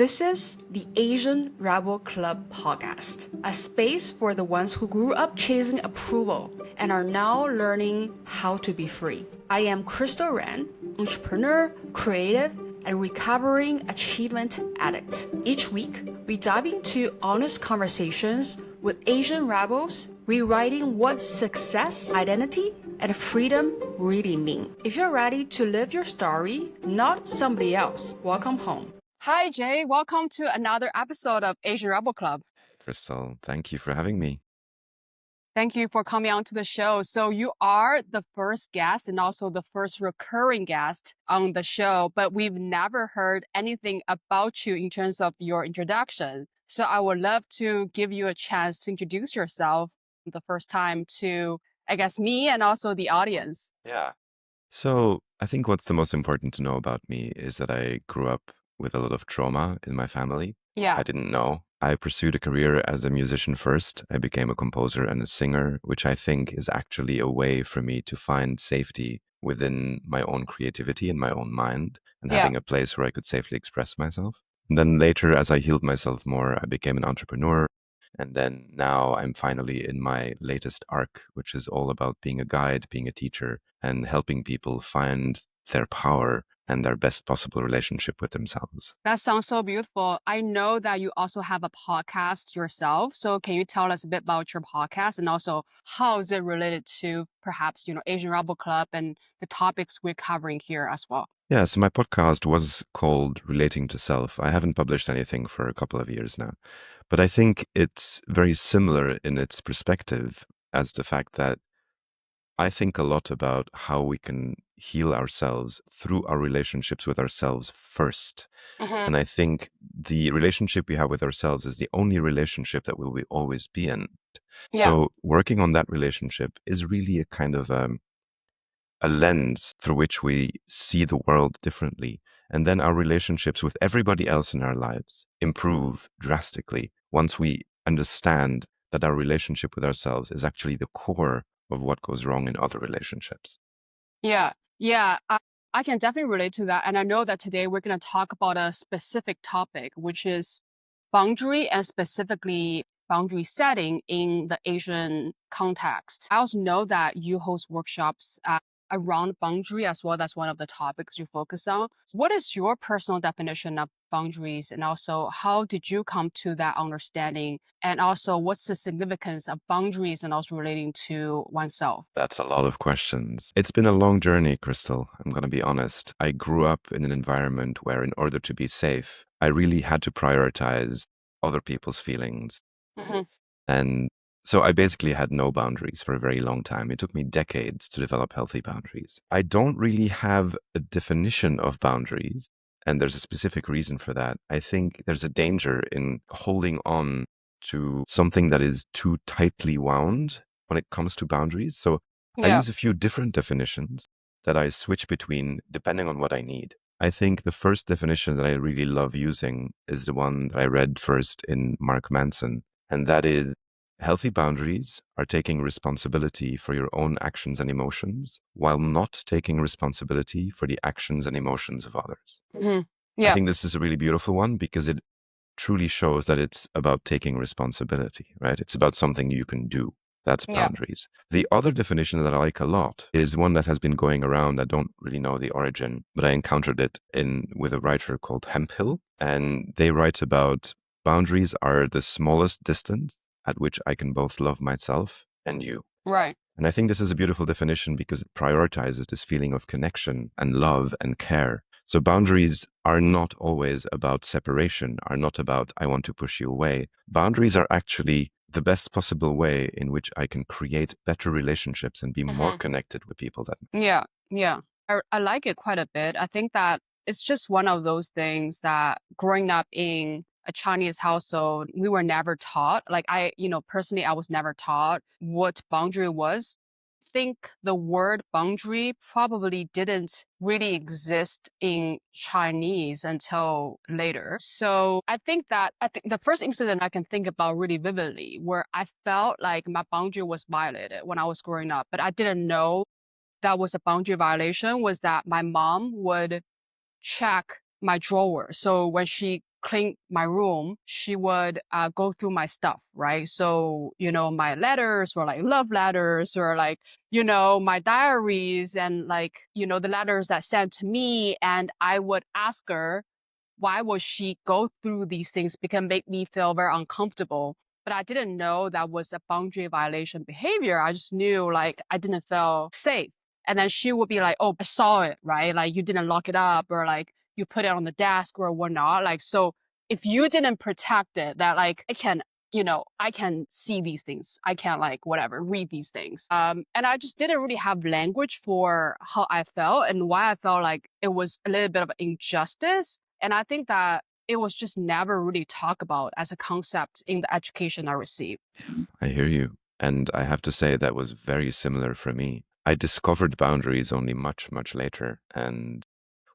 This is the Asian Rebel Club podcast, a space for the ones who grew up chasing approval and are now learning how to be free. I am Crystal Ren, entrepreneur, creative, and recovering achievement addict. Each week, we dive into honest conversations with Asian rebels, rewriting what success, identity, and freedom really mean. If you're ready to live your story, not somebody else, welcome home. Hi, Jay. Welcome to another episode of Asian Rebel Club. Crystal, thank you for having me. Thank you for coming on to the show. So you are the first guest and also the first recurring guest on the show, but we've never heard anything about you in terms of your introduction. So I would love to give you a chance to introduce yourself the first time to, I guess, me and also the audience. Yeah. So I think what's the most important to know about me is that I grew up with a lot of trauma in my family. Yeah. I didn't know. I pursued a career as a musician first. I became a composer and a singer, which I think is actually a way for me to find safety within my own creativity and my own mind and having a place where I could safely express myself. And then later, as I healed myself more, I became an entrepreneur. And then now I'm finally in my latest arc, which is all about being a guide, being a teacher, and helping people find their power and their best possible relationship with themselves. That sounds so beautiful. I know that you also have a podcast yourself. So can you tell us a bit about your podcast and also how is it related to perhaps, Asian Rebel Club and the topics we're covering here as well? Yeah, so my podcast was called Relating to Self. I haven't published anything for a couple of years now, but I think it's very similar in its perspective as the fact that I think a lot about how we can heal ourselves through our relationships with ourselves first. And I think the relationship we have with ourselves is the only relationship that will always be in. Yeah. So working on that relationship is really a kind of a lens through which we see the world differently. And then our relationships with everybody else in our lives improve drastically once we understand that our relationship with ourselves is actually the core of what goes wrong in other relationships. Yeah. I can definitely relate to that. And I know that today we're going to talk about a specific topic, which is boundary and specifically boundary setting in the Asian context. I also know that you host workshops around boundary as well. That's one of the topics you focus on. What is your personal definition of boundaries? And also, how did you come to that understanding? And also, what's the significance of boundaries and also relating to oneself? That's a lot of questions. It's been a long journey, Crystal. I'm going to be honest. I grew up in an environment where, in order to be safe, I really had to prioritize other people's feelings. And so I basically had no boundaries for a very long time. It took me decades to develop healthy boundaries. I don't really have a definition of boundaries, and there's a specific reason for that. I think there's a danger in holding on to something that is too tightly wound when it comes to boundaries. So I use a few different definitions that I switch between depending on what I need. I think the first definition that I really love using is the one that I read first in Mark Manson, and that is healthy boundaries are taking responsibility for your own actions and emotions while not taking responsibility for the actions and emotions of others. I think this is a really beautiful one because it truly shows that it's about taking responsibility, right? It's about something you can do. That's boundaries. The other definition that I like a lot is one that has been going around. I don't really know the origin, but I encountered it with a writer called Hemphill, and they write about boundaries are the smallest distance at which I can both love myself and you. Right. And I think this is a beautiful definition because it prioritizes this feeling of connection and love and care. So boundaries are not always about separation, are not about, I want to push you away. Boundaries are actually the best possible way in which I can create better relationships and be more connected with people. Yeah. I like it quite a bit. I think that it's just one of those things that growing up in a Chinese household, we were never taught. Like personally, I was never taught what boundary was. I think the word boundary probably didn't really exist in Chinese until later. So I think the first incident I can think about really vividly where I felt like my boundary was violated when I was growing up, but I didn't know that was a boundary violation was that my mom would check my drawer. So when she clean my room, she would go through my stuff, right? So, my letters or like love letters or like, my diaries and like, the letters that sent to me. And I would ask her, why would she go through these things? Because make me feel very uncomfortable. But I didn't know that was a boundary violation behavior. I just knew like I didn't feel safe. And then she would be like, oh, I saw it, right? Like you didn't lock it up or like you put it on the desk or whatnot. Like, so if you didn't protect it, that like I can see these things. I can like whatever, read these things. And I just didn't really have language for how I felt and why I felt like it was a little bit of injustice. And I think that it was just never really talked about as a concept in the education I received. I hear you. And I have to say that was very similar for me. I discovered boundaries only much, much later. And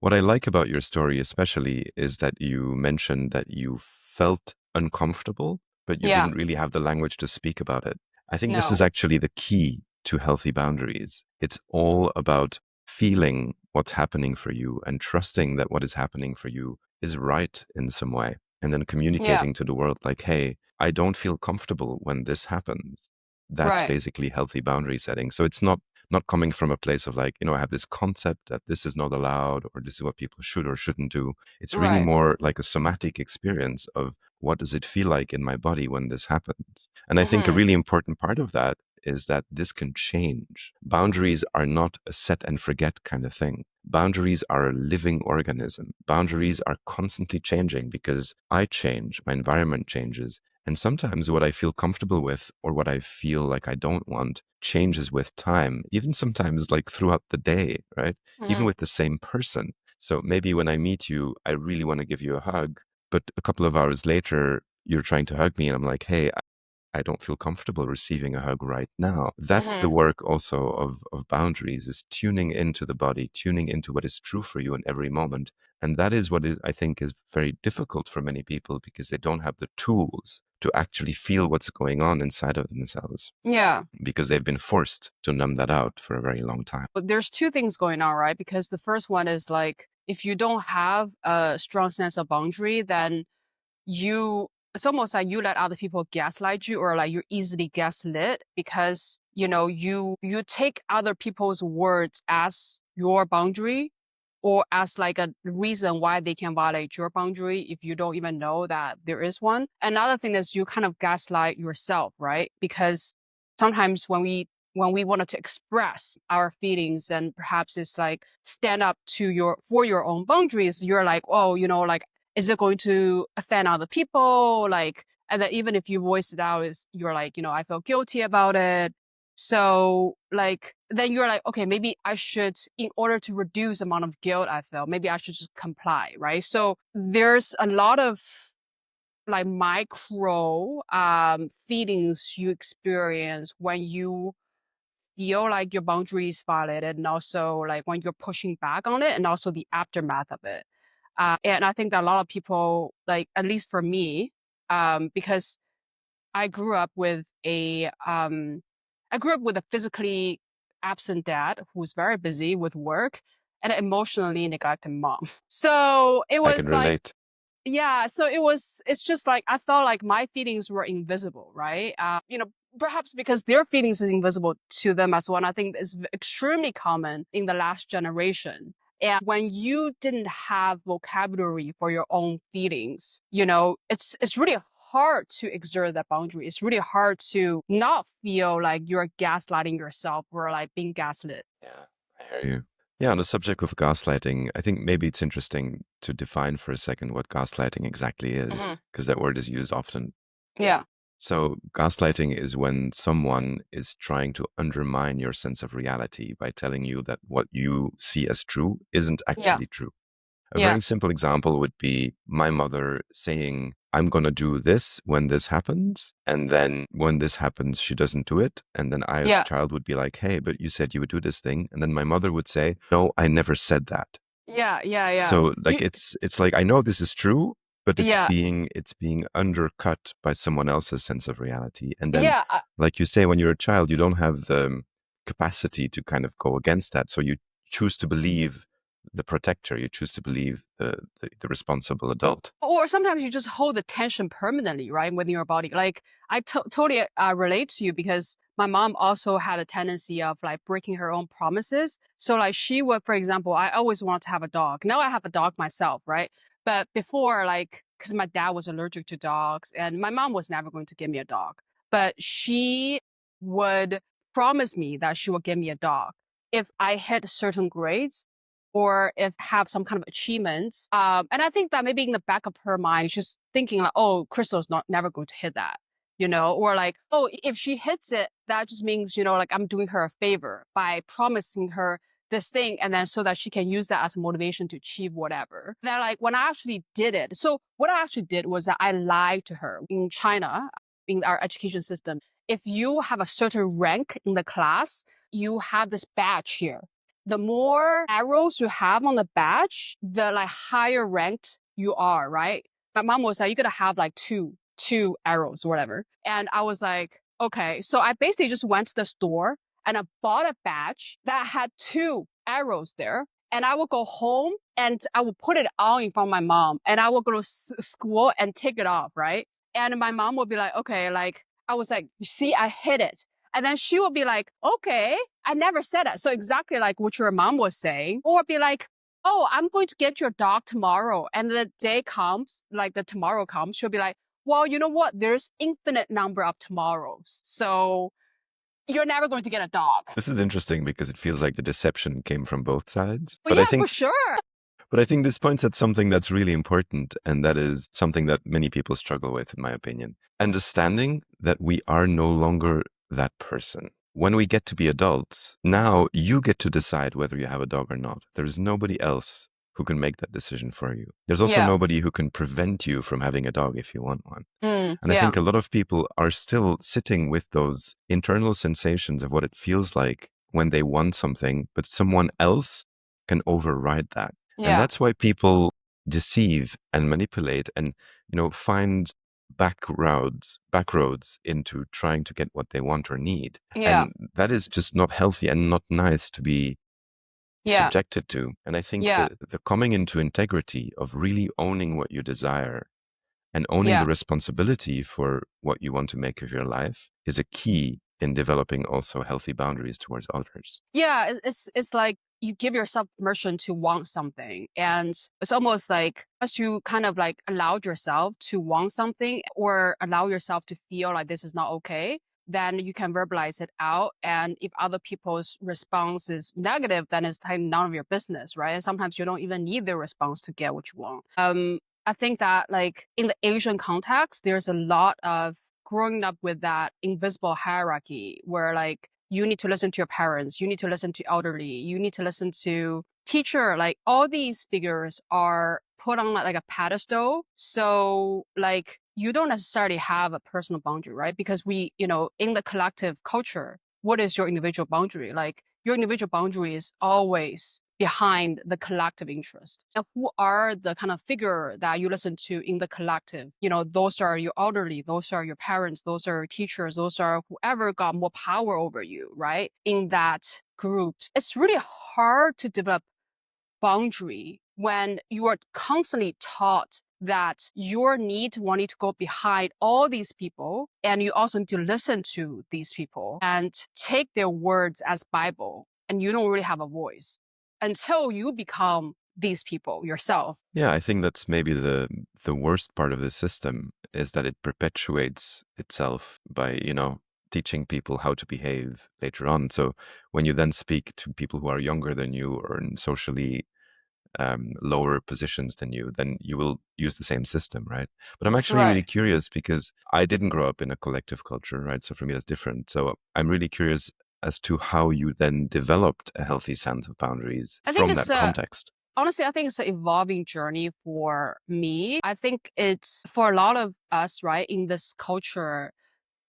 what I like about your story, especially, is that you mentioned that you felt uncomfortable, but you Yeah, didn't really have the language to speak about it. I think this is no. actually the key to healthy boundaries. It's all about feeling what's happening for you and trusting that what is happening for you is right in some way. And then Yeah, communicating to the world, like, hey, I don't feel comfortable when this happens. That's right. basically healthy boundary setting. So it's not coming from a place of like, I have this concept that this is not allowed or this is what people should or shouldn't do. It's really Right. more like a somatic experience of what does it feel like in my body when this happens. And I think a Mm-hmm. really important part of that is that this can change. Boundaries are not a set and forget kind of thing. Boundaries are a living organism. Boundaries are constantly changing because I change, my environment changes, and sometimes what I feel comfortable with or what I feel like I don't want changes with time, even sometimes like throughout the day, right? Even Mm-hmm. with the same person. So maybe when I meet you, I really want to give you a hug, but a couple of hours later, you're trying to hug me and I'm like, hey, I don't feel comfortable receiving a hug right now. That's the Mm-hmm. work also of boundaries, is tuning into the body, tuning into what is true for you in every moment. And that is what I think is very difficult for many people because they don't have the tools to actually feel what's going on inside of themselves Yeah. because they've been forced to numb that out for a very long time. But there's two things going on, right? Because the first one is like, if you don't have a strong sense of boundary, then it's almost like you let other people gaslight you or like you're easily gaslit because you take other people's words as your boundary or as like a reason why they can violate your boundary if you don't even know that there is one. Another thing is you kind of gaslight yourself, right? Because sometimes when we wanted to express our feelings and perhaps it's like stand up to your own boundaries, you're like, oh, like, is it going to offend other people? Like, and then even if you voice it out, you're like, I feel guilty about it. So like, then you're like, okay, maybe I should, in order to reduce the amount of guilt I feel, maybe I should just comply, right? So there's a lot of like micro feelings you experience when you feel like your boundary is violated and also like when you're pushing back on it and also the aftermath of it. And I think that a lot of people, like at least for me, because I grew up with a physically absent dad who's very busy with work and an emotionally neglected mom. So it I can was like, relate. yeah, so it's just like I felt like my feelings were invisible, right? Perhaps because their feelings is invisible to them as well. And I think it's extremely common in the last generation. And when you didn't have vocabulary for your own feelings, it's really hard to exert that boundary. It's really hard to not feel like you're gaslighting yourself or like being gaslit. Yeah, I hear you. Yeah, on the subject of gaslighting, I think maybe it's interesting to define for a second what gaslighting exactly Hmm. is, because that word is used often. Yeah, So, gaslighting is when someone is trying to undermine your sense of reality by telling you that what you see as true isn't yeah, actually true. A yeah, very simple example would be my mother saying, I'm going to do this when this happens. And then when this happens, she doesn't do it. And then I, as a yeah, child, would be like, hey, but you said you would do this thing. And then my mother would say, no, I never said that. yeah, yeah, yeah. So like You, it's like I know this is true, but it's yeah, being undercut by someone else's sense of reality. And then, yeah. like you say, when you're a child, you don't have the capacity to kind of go against that. So you choose to believe the protector. You choose to believe the responsible adult. Or sometimes you just hold the tension permanently, right, within your body. Like I totally relate to you because my mom also had a tendency of like breaking her own promises. So like she would, for example, I always wanted to have a dog. Now I have a dog myself, right? But before, like, because my dad was allergic to dogs and my mom was never going to give me a dog, but she would promise me that she would give me a dog if I hit certain grades or if have some kind of achievements. And I think that maybe in the back of her mind, she's thinking like, oh, Crystal's not never going to hit that, or like, oh, if she hits it, that just means, like I'm doing her a favor by promising her this thing and then so that she can use that as a motivation to achieve whatever. Then like when I actually did it, so what I actually did was that I lied to her. In China, in our education system, if you have a certain rank in the class, you have this badge here. The more arrows you have on the badge, the like higher ranked you are, right? My mom was like, you gotta have like two arrows or whatever. And I was like, okay. So I basically just went to the store and I bought a badge that had two arrows there. And I would go home and I would put it on in front of my mom and I would go to school and take it off, right? And my mom would be like, okay, like, I was like, you see, I hit it. And then she would be like, okay, I never said that. So exactly like what your mom was saying, or be like, oh, I'm going to get your dog tomorrow. And the day comes, like the tomorrow comes, she'll be like, well, you know what? There's infinite number of tomorrows. So you're never going to get a dog. This is interesting because it feels like the deception came from both sides. But But I yeah, for think sure. But I think this points at something that's really important, and that is something that many people struggle with, in my opinion. Understanding that we are no longer that person. When we get to be adults, now you get to decide whether you have a dog or not. There is nobody else who can make that decision for you. There's also Yeah. nobody who can prevent you from having a dog if you want one. And I Yeah. think a lot of people are still sitting with those internal sensations of what it feels like when they want something, but someone else can override that. And Yeah. that's why people deceive and manipulate and, find back roads into trying to get what they want or need. Yeah. And that is just not healthy and not nice to be Yeah. subjected to. And I think Yeah. the coming into integrity of really owning what you desire and owning Yeah. the responsibility for what you want to make of your life is a key in developing also healthy boundaries towards others. Yeah, it's like you give yourself permission to want something. And it's almost like as you kind of like allowed yourself to want something or allow yourself to feel like this is not okay, then you can verbalize it out. And if other people's response is negative, then it's kind of none of your business, right? And sometimes you don't even need their response to get what you want. I think that like in the Asian context, there's a lot of growing up with that invisible hierarchy where like you need to listen to your parents, you need to listen to elderly, you need to listen to teacher, like all these figures are put on like a pedestal. So like you don't necessarily have a personal boundary, right? Because we, in the collective culture, what is your individual boundary? Like your individual boundary is always behind the collective interest. So who are the kind of figure that you listen to in the collective? Those are your elderly, those are your parents, those are your teachers, those are whoever got more power over you, right? In that group. It's really hard to develop boundary when you are constantly taught that your need wanting to go behind all these people and you also need to listen to these people and take their words as Bible and you don't really have a voice until you become these people yourself. Yeah, I think that's maybe the worst part of the system is that it perpetuates itself by, teaching people how to behave later on. So when you then speak to people who are younger than you or in socially lower positions than you, then you will use the same system, right? But I'm actually really Right. curious because I didn't grow up in a collective culture, right? So for me, that's different. So I'm really curious as to how you then developed a healthy sense of boundaries I think from it's that context. honestly, I think it's an evolving journey for me. I think it's for a lot of us, right, in this culture,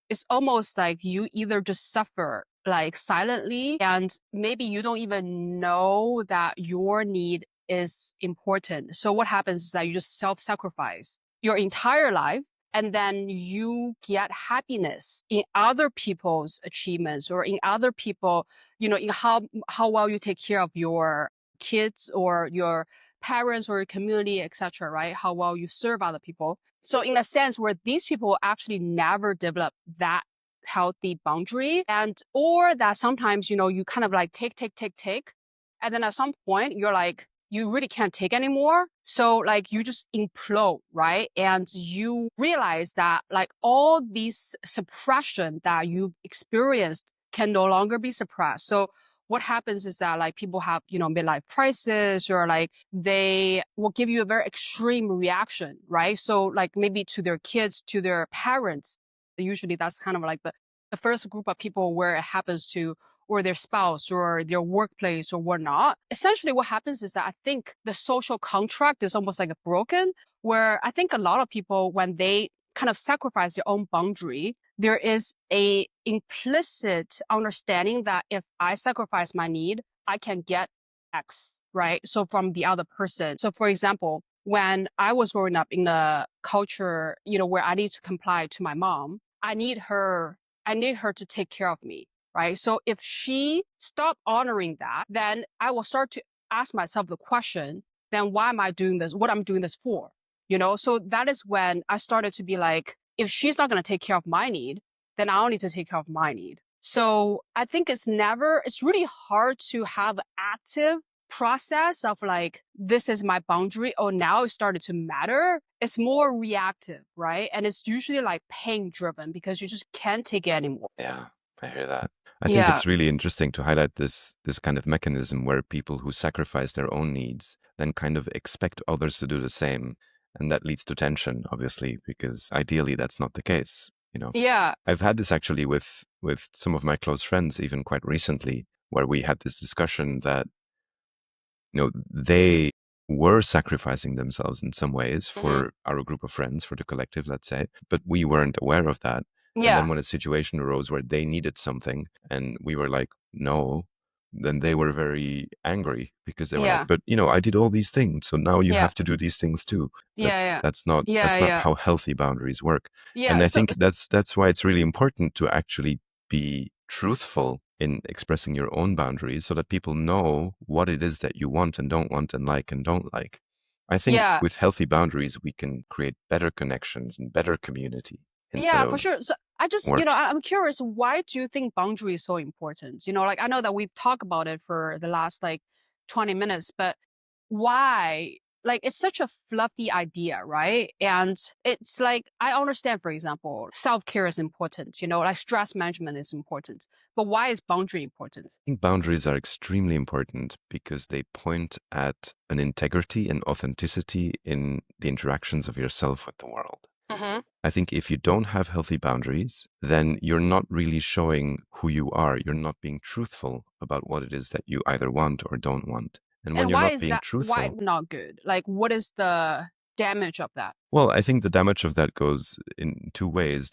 it's almost like you either just suffer like silently and maybe you don't even know that your need is important. So what happens is that you just self-sacrifice your entire life and then you get happiness in other people's achievements or in other people, in how well you take care of your kids or your parents or your community, etc., right? How well you serve other people. So in a sense where these people actually never develop that healthy boundary, and or that sometimes, you kind of like take. And then at some point you're like, you really can't take anymore. So like you just implode, right? And you realize that like all these suppression that you experienced can no longer be suppressed. So what happens is that like people have, midlife crisis, or like they will give you a very extreme reaction, right? So like maybe to their kids, to their parents, usually that's kind of like the first group of people where it happens to, or their spouse or their workplace or whatnot. Essentially what happens is that I think the social contract is almost like a broken, where I think a lot of people, when they kind of sacrifice their own boundary, there is a implicit understanding that if I sacrifice my need, I can get X, right? So from the other person. So for example, when I was growing up in the culture, where I need to comply to my mom, I need her to take care of me, right? So if she stopped honoring that, then I will start to ask myself the question, then why am I doing this? What I'm doing this for? So that is when I started to be like, if she's not going to take care of my need, then I'll need to take care of my need. So I think it's really hard to have an active process of like, this is my boundary. Oh, now it started to matter. It's more reactive, right? And it's usually like pain driven because you just can't take it anymore. Yeah, I hear that. I think Yeah. it's really interesting to highlight this kind of mechanism where people who sacrifice their own needs then kind of expect others to do the same. And that leads to tension, obviously, because ideally that's not the case, Yeah. I've had this actually with some of my close friends, even quite recently, where we had this discussion that, they were sacrificing themselves in some ways for our group of friends, for the collective, let's say, but we weren't aware of that. And then Yeah. when a situation arose where they needed something and we were like, no, then they were very angry because they were like, Yeah. but I did all these things, so now you Yeah. have to do these things too. Yeah. That's not Yeah. Yeah. how healthy boundaries work. Yeah. And I So, think that's why it's really important to actually be truthful in expressing your own boundaries so that people know what it is that you want and like and don't like. I think yeah. with healthy boundaries, we can create better connections and better community instead Yeah, for of sure. So I just, worse. I'm curious, why do you think boundary is so important? Like I know that we've talked about it for the last like 20 minutes, but why? Like it's such a fluffy idea, right? And it's like, I understand, for example, self-care is important, like stress management is important, but why is boundary important? I think boundaries are extremely important because they point at an integrity and authenticity in the interactions of yourself with the world. Mm-hmm. I think if you don't have healthy boundaries, then you're not really showing who you are. You're not being truthful about what it is that you either want or don't want. And when And you're why not is being that, why truthful, not good? Like what is the damage of that? well, I think the damage of that goes in two ways.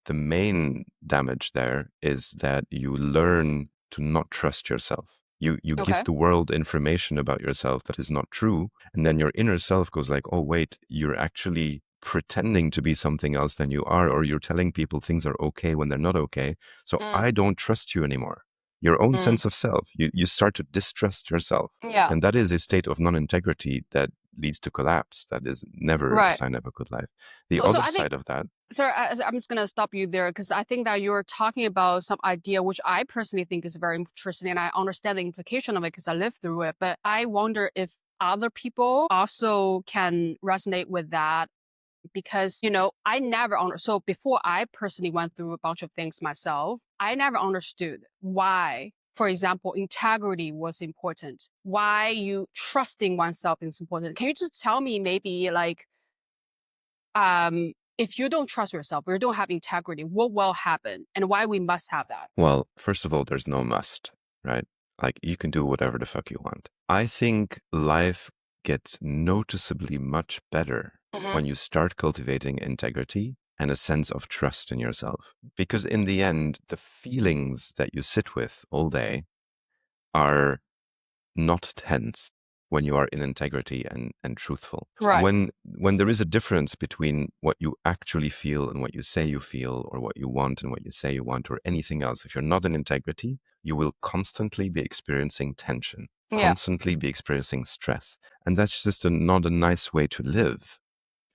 The main damage there is that you learn to not trust yourself. You give Okay. the world information about yourself that is not true, and then your inner self goes like, "Oh wait, you're actually pretending to be something else than you are, or you're telling people things are okay when they're not okay. So Mm. I don't trust you anymore." Your own Mm. sense of self, you start to distrust yourself. Yeah. And that is a state of non-integrity that leads to collapse. That is never a Right. sign of a good life. The So other I think, side of that, sir, I'm just going to stop you there because I think that you're talking about some idea which I personally think is very interesting, and I understand the implication of it because I lived through it. But I wonder if other people also can resonate with that because, I never so before I personally went through a bunch of things myself, I never understood why, for example, integrity was important, why you trusting oneself is important. Can you just tell me maybe like, if you don't trust yourself or you don't have integrity, what will happen and why we must have that? well, first of all, there's no must, right? Like you can do whatever the fuck you want. I think life gets noticeably much better when you start cultivating integrity and a sense of trust in yourself. Because in the end, the feelings that you sit with all day are not tense when you are in integrity and truthful. Right. When there is a difference between what you actually feel and what you say you feel, or what you want and what you say you want, or anything else, if you're not in integrity, you will constantly be experiencing tension, Yeah. constantly be experiencing stress. And that's just not a nice way to live.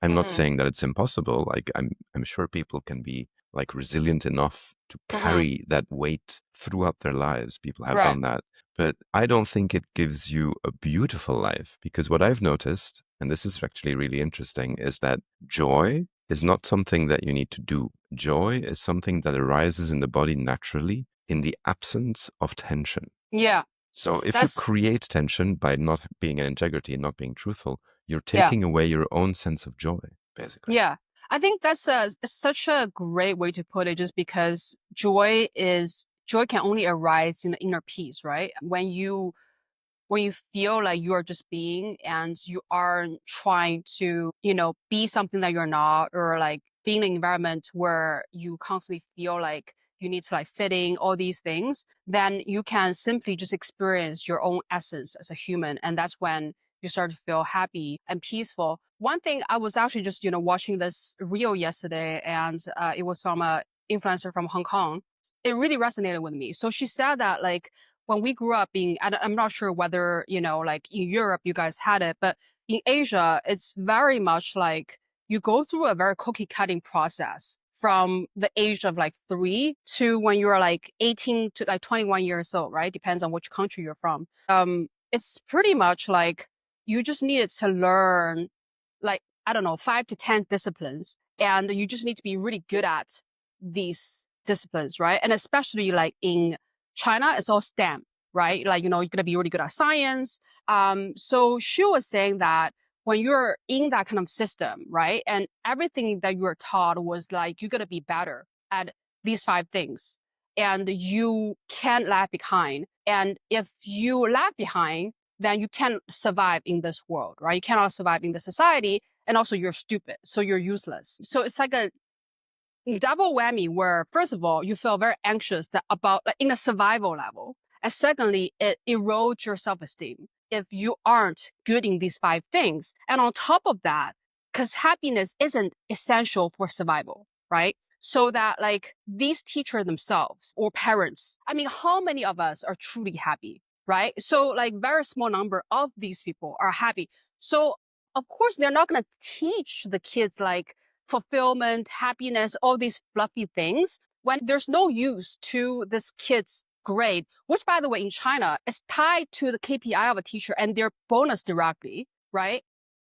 I'm not Mm-hmm. saying that it's impossible. Like I'm sure people can be like resilient enough to Mm-hmm. carry that weight throughout their lives. People have Right. done that. But I don't think it gives you a beautiful life, because what I've noticed, and this is actually really interesting, is that joy is not something that you need to do. Joy is something that arises in the body naturally in the absence of tension. Yeah. So if you That's create tension by not being in integrity and not being truthful, you're yeah. taking away your own sense of joy, basically. Yeah. I think that's such a great way to put it, just because joy can only arise in the inner peace, right? When you feel like you are just being and you aren't trying to, be something that you're not, or like being in an environment where you constantly feel like you need to like fit in all these things, then you can simply just experience your own essence as a human. And that's when you start to feel happy and peaceful. One thing, I was actually just, watching this reel yesterday, and it was from a influencer from Hong Kong. It really resonated with me. So she said that like, when we grew up I'm not sure whether, like in Europe you guys had it, but in Asia, it's very much like you go through a very cookie cutting process from the age of like 3 to when you're like 18 to like 21 years old, right? Depends on which country you're from. It's pretty much like you just needed to learn, like, I don't know, 5 to 10 disciplines, and you just need to be really good at these disciplines, right? And especially like in China, it's all STEM, right? Like, you're going to be really good at science. So she was saying that when you're in that kind of system, right? And everything that you were taught was like, you're going to be better at these 5 things, and you can't lag behind. And if you lag behind, then you can't survive in this world, right? You cannot survive in the society. And also you're stupid. So you're useless. So it's like a double whammy where, first of all, you feel very anxious that about like in a survival level. And secondly, it erodes your self-esteem if you aren't good in these 5 things. And on top of that, because happiness isn't essential for survival, right? So that like these teachers themselves or parents, I mean, how many of us are truly happy, right? So like very small number of these people are happy. So of course, they're not going to teach the kids like fulfillment, happiness, all these fluffy things when there's no use to this kid's grade, which by the way, in China is tied to the KPI of a teacher and their bonus directly, right?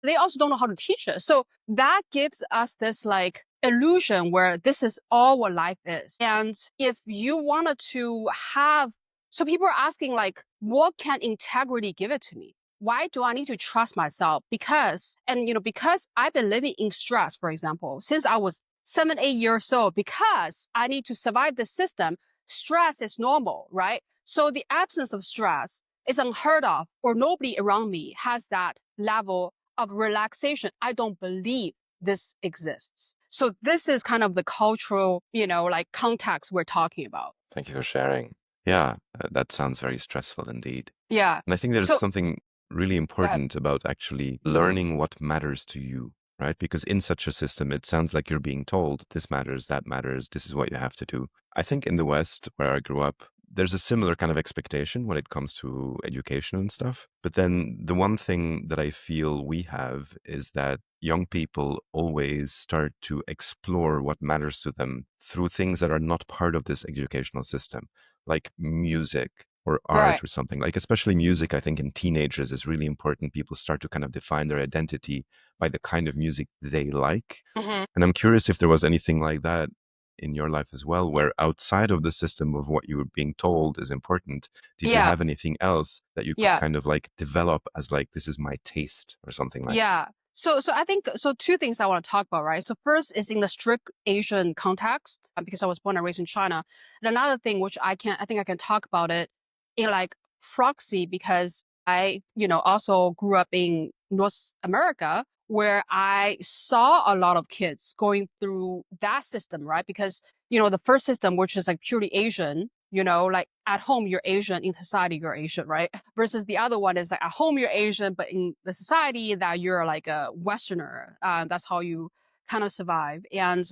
They also don't know how to teach it. So that gives us this like illusion where this is all what life is. And if you wanted to have, so people are asking like, what can integrity give it to me? Why do I need to trust myself? Because I've been living in stress, for example, since I was 7, 8 years old, because I need to survive the system. Stress is normal, right? So the absence of stress is unheard of, or nobody around me has that level of relaxation. I don't believe this exists. So this is kind of the cultural, like context we're talking about. Thank you for sharing. Yeah, that sounds very stressful indeed. Yeah. And I think there's So something really go ahead. important about actually learning what matters to you, right? Because in such a system, it sounds like you're being told this matters, that matters, this is what you have to do. I think in the West, where I grew up, there's a similar kind of expectation when it comes to education and stuff. But then the one thing that I feel we have is that young people always start to explore what matters to them through things that are not part of this educational system, like music or Right. art or something. Like, especially music, I think in teenagers is really important. People start to kind of define their identity by the kind of music they like. Mm-hmm. And I'm curious if there was anything like that in your life as well, where outside of the system of what you were being told is important, did you Yeah. have anything else that you could Yeah. kind of like develop as like, this is my taste or something like that? Yeah. So I think, so 2 things I want to talk about, right? So first is in the strict Asian context, because I was born and raised in China. And another thing which I think I can talk about it in like proxy, because I, also grew up in North America, where I saw a lot of kids going through that system, right? Because, the first system, which is like purely Asian, like at home you're Asian, in society you're Asian, right? Versus the other one is like at home you're Asian, but in the society that you're like a Westerner. That's how you kind of survive. And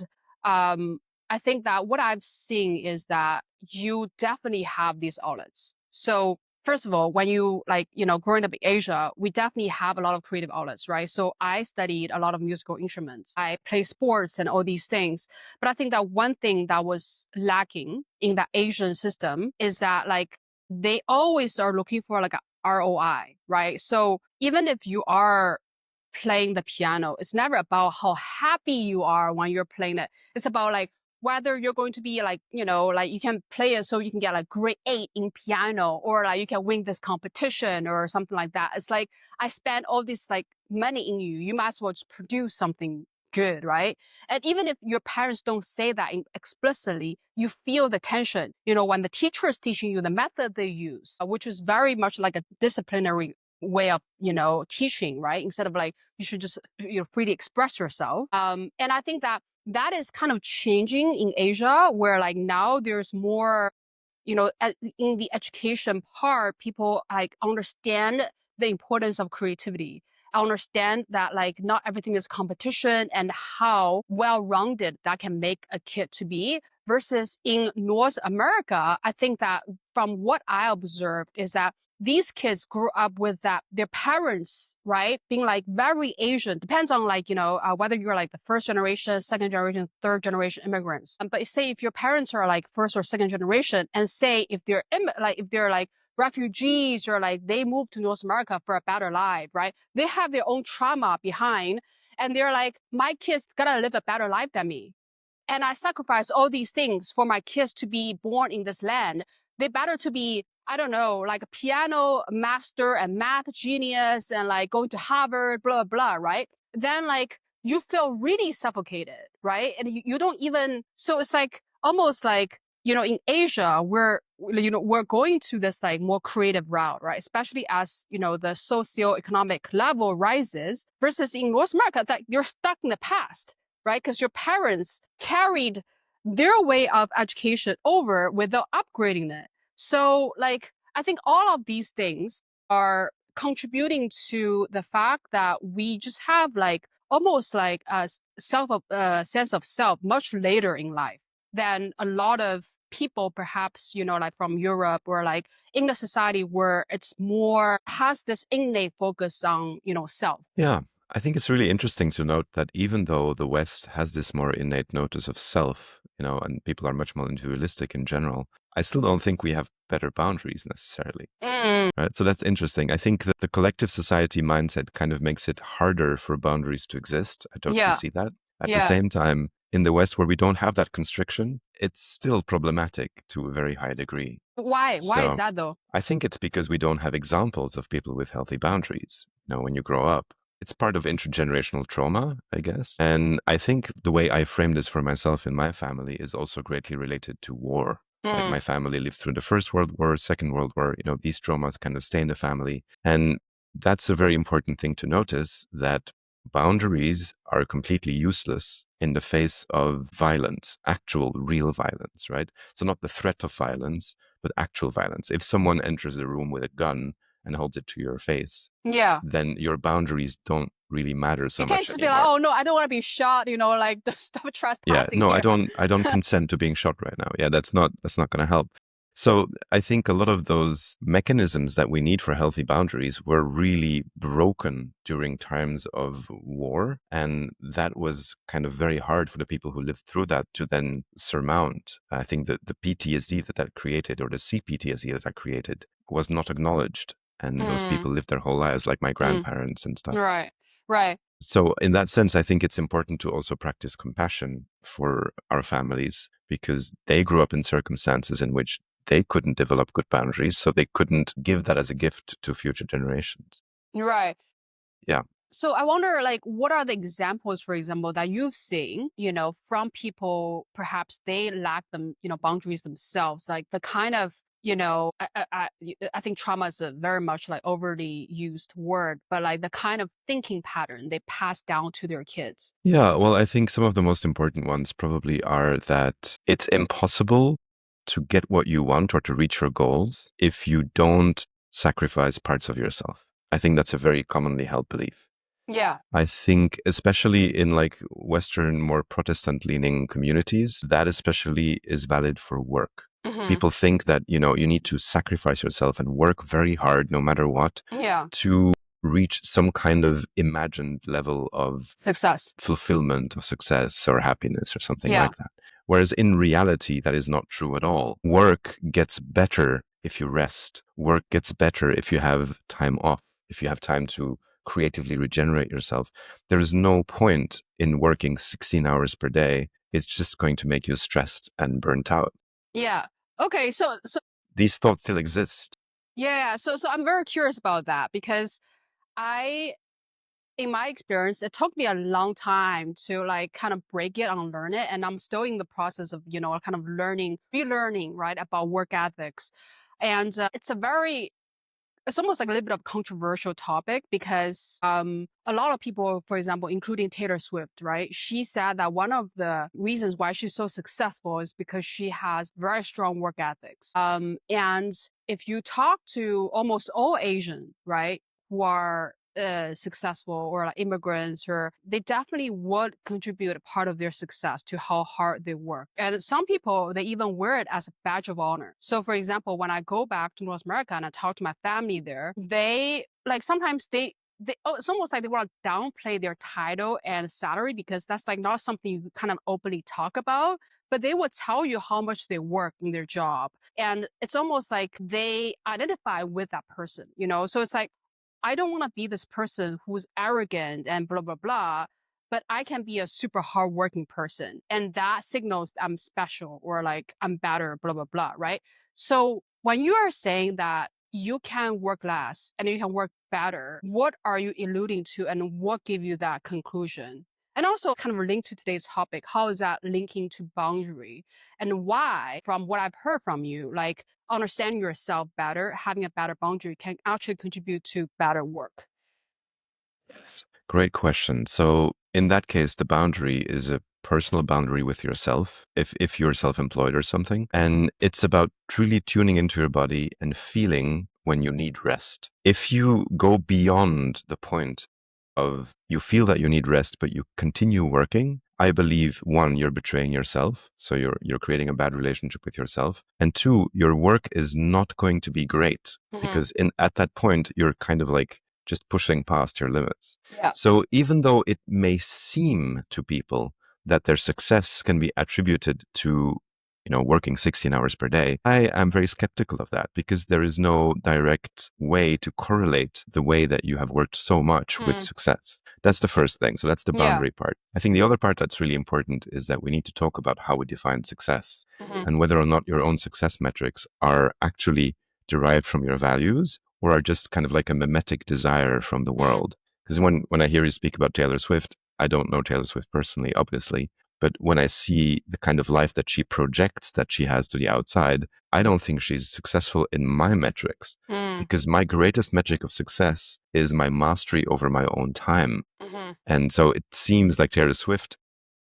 I think that what I've seen is that you definitely have these outlets. So first of all, when you like, growing up in Asia, we definitely have a lot of creative outlets, right? So I studied a lot of musical instruments. I play sports and all these things. But I think that one thing that was lacking in that Asian system is that like they always are looking for like a ROI, right? So even if you are playing the piano, it's never about how happy you are when you're playing it. It's about like whether you're going to be like, like you can play it so you can get like grade 8 in piano, or like you can win this competition or something like that. It's like, I spent all this like money in you. You might as well just produce something good, right? And even if your parents don't say that explicitly, you feel the tension, when the teacher is teaching you the method they use, which is very much like a disciplinary way of, teaching, right? Instead of like, you should just, freely express yourself. And I think that that is kind of changing in Asia, where like now there's more, in the education part, people like understand the importance of creativity. I understand that like not everything is competition, and how well-rounded that can make a kid to be. Versus in North America, I think that from what I observed is that these kids grew up with that, their parents, right, being like very Asian. Depends on like, whether you're like the first generation, second generation, third generation immigrants. But say if your parents are like first or second generation, and say if they're like refugees, or like they moved to North America for a better life, right? They have their own trauma behind, and they're like, my kids gotta live a better life than me. And I sacrifice all these things for my kids to be born in this land. They better to be, I don't know, like a piano master and math genius and like going to Harvard, blah, blah, right? Then like you feel really suffocated, right? And you don't even, so it's like almost like, in Asia, we're going to this like more creative route, right? Especially as, the socioeconomic level rises, versus in North America, that you're stuck in the past, right? Because your parents carried their way of education over without upgrading it. So like, I think all of these things are contributing to the fact that we just have like almost like a sense of self much later in life than a lot of people, perhaps, like from Europe, or like in the society where it's more has this innate focus on, self. Yeah. I think it's really interesting to note that even though the West has this more innate notice of self, and people are much more individualistic in general, I still don't think we have better boundaries necessarily. Right. So that's interesting. I think that the collective society mindset kind of makes it harder for boundaries to exist. I totally Yeah. see that. At the Yeah. same time, in the West, where we don't have that constriction, it's still problematic to a very high degree. Why? Why is So that though? I think it's because we don't have examples of people with healthy boundaries, when you grow up. It's part of intergenerational trauma, I guess. And I think the way I frame this for myself in my family is also greatly related to war. Like my family lived through the First World War, Second World War, these traumas kind of stay in the family. And that's a very important thing to notice, that boundaries are completely useless in the face of violence, actual real violence, right? So not the threat of violence, but actual violence. If someone enters a room with a gun and holds it to your face, Yeah. then your boundaries don't really matter so You can't much just be like, anymore. oh no, I don't want to be shot, like stop Yeah, trespassing no, here. I don't consent to being shot right now. Yeah, that's not going to help. So I think a lot of those mechanisms that we need for healthy boundaries were really broken during times of war. And that was kind of very hard for the people who lived through that to then surmount. I think that the PTSD that created, or the CPTSD that created, was not acknowledged. And those people lived their whole lives, like my grandparents and stuff. Right. Right. So in that sense, I think it's important to also practice compassion for our families, because they grew up in circumstances in which they couldn't develop good boundaries, so they couldn't give that as a gift to future generations. Right. Yeah. So I wonder, like, what are the examples, for example, that you've seen, from people, perhaps they lack them, boundaries themselves, like the kind of, I think trauma is a very much like overly used word, but like the kind of thinking pattern they pass down to their kids. Yeah. Well, I think some of the most important ones probably are that it's impossible to get what you want or to reach your goals if you don't sacrifice parts of yourself. I think that's a very commonly held belief. Yeah. I think, especially in like Western, more Protestant leaning communities, that especially is valid for work. Hmm. People think that, you need to sacrifice yourself and work very hard no matter what Yeah. to reach some kind of imagined level of Success. fulfillment or success or happiness or something Yeah. like that. Whereas in reality, that is not true at all. Work gets better if you rest. Work gets better if you have time off, if you have time to creatively regenerate yourself. There is no point in working 16 hours per day. It's just going to make you stressed and burnt out. Yeah. Okay. These thoughts still exist. Yeah. So I'm very curious about that because I, in my experience, it took me a long time to like kind of break it, unlearn it. And I'm still in the process of, kind of relearning, right, about work ethics. And it's almost like a little bit of controversial topic because a lot of people, for example, including Taylor Swift, right? She said that one of the reasons why she's so successful is because she has very strong work ethics. And if you talk to almost all Asian, right, who are successful or like immigrants, or they definitely would contribute a part of their success to how hard they work. And some people, they even wear it as a badge of honor. So for example, when I go back to North America and I talk to my family there, they like sometimes it's almost like they want to downplay their title and salary because that's like not something you kind of openly talk about, but they will tell you how much they work in their job. And it's almost like they identify with that person, So it's like, I don't want to be this person who's arrogant and blah, blah, blah, but I can be a super hardworking person. And that signals I'm special or like I'm better, blah, blah, blah, right? So when you are saying that you can work less and you can work better, what are you alluding to and what give you that conclusion? And also kind of linked to today's topic, how is that linking to boundary? And why, from what I've heard from you, like understanding yourself better, having a better boundary can actually contribute to better work. Great question. So in that case, the boundary is a personal boundary with yourself, if you're self-employed or something. And it's about truly tuning into your body and feeling when you need rest. If you go beyond the point of you feel that you need rest, but you continue working, I believe, one, you're betraying yourself. So you're creating a bad relationship with yourself. And two, your work is not going to be great because at that point, you're kind of like just pushing past your limits. Yeah. So even though it may seem to people that their success can be attributed to, working 16 hours per day, I am very skeptical of that because there is no direct way to correlate the way that you have worked so much with success. That's the first thing. So that's the Yeah. boundary part. I think the other part that's really important is that we need to talk about how we define success and whether or not your own success metrics are actually derived from your values or are just kind of like a mimetic desire from the world. Because when I hear you speak about Taylor Swift, I don't know Taylor Swift personally, obviously, but when I see the kind of life that she projects that she has to the outside, I don't think she's successful in my metrics because my greatest metric of success is my mastery over my own time. And so it seems like Taylor Swift,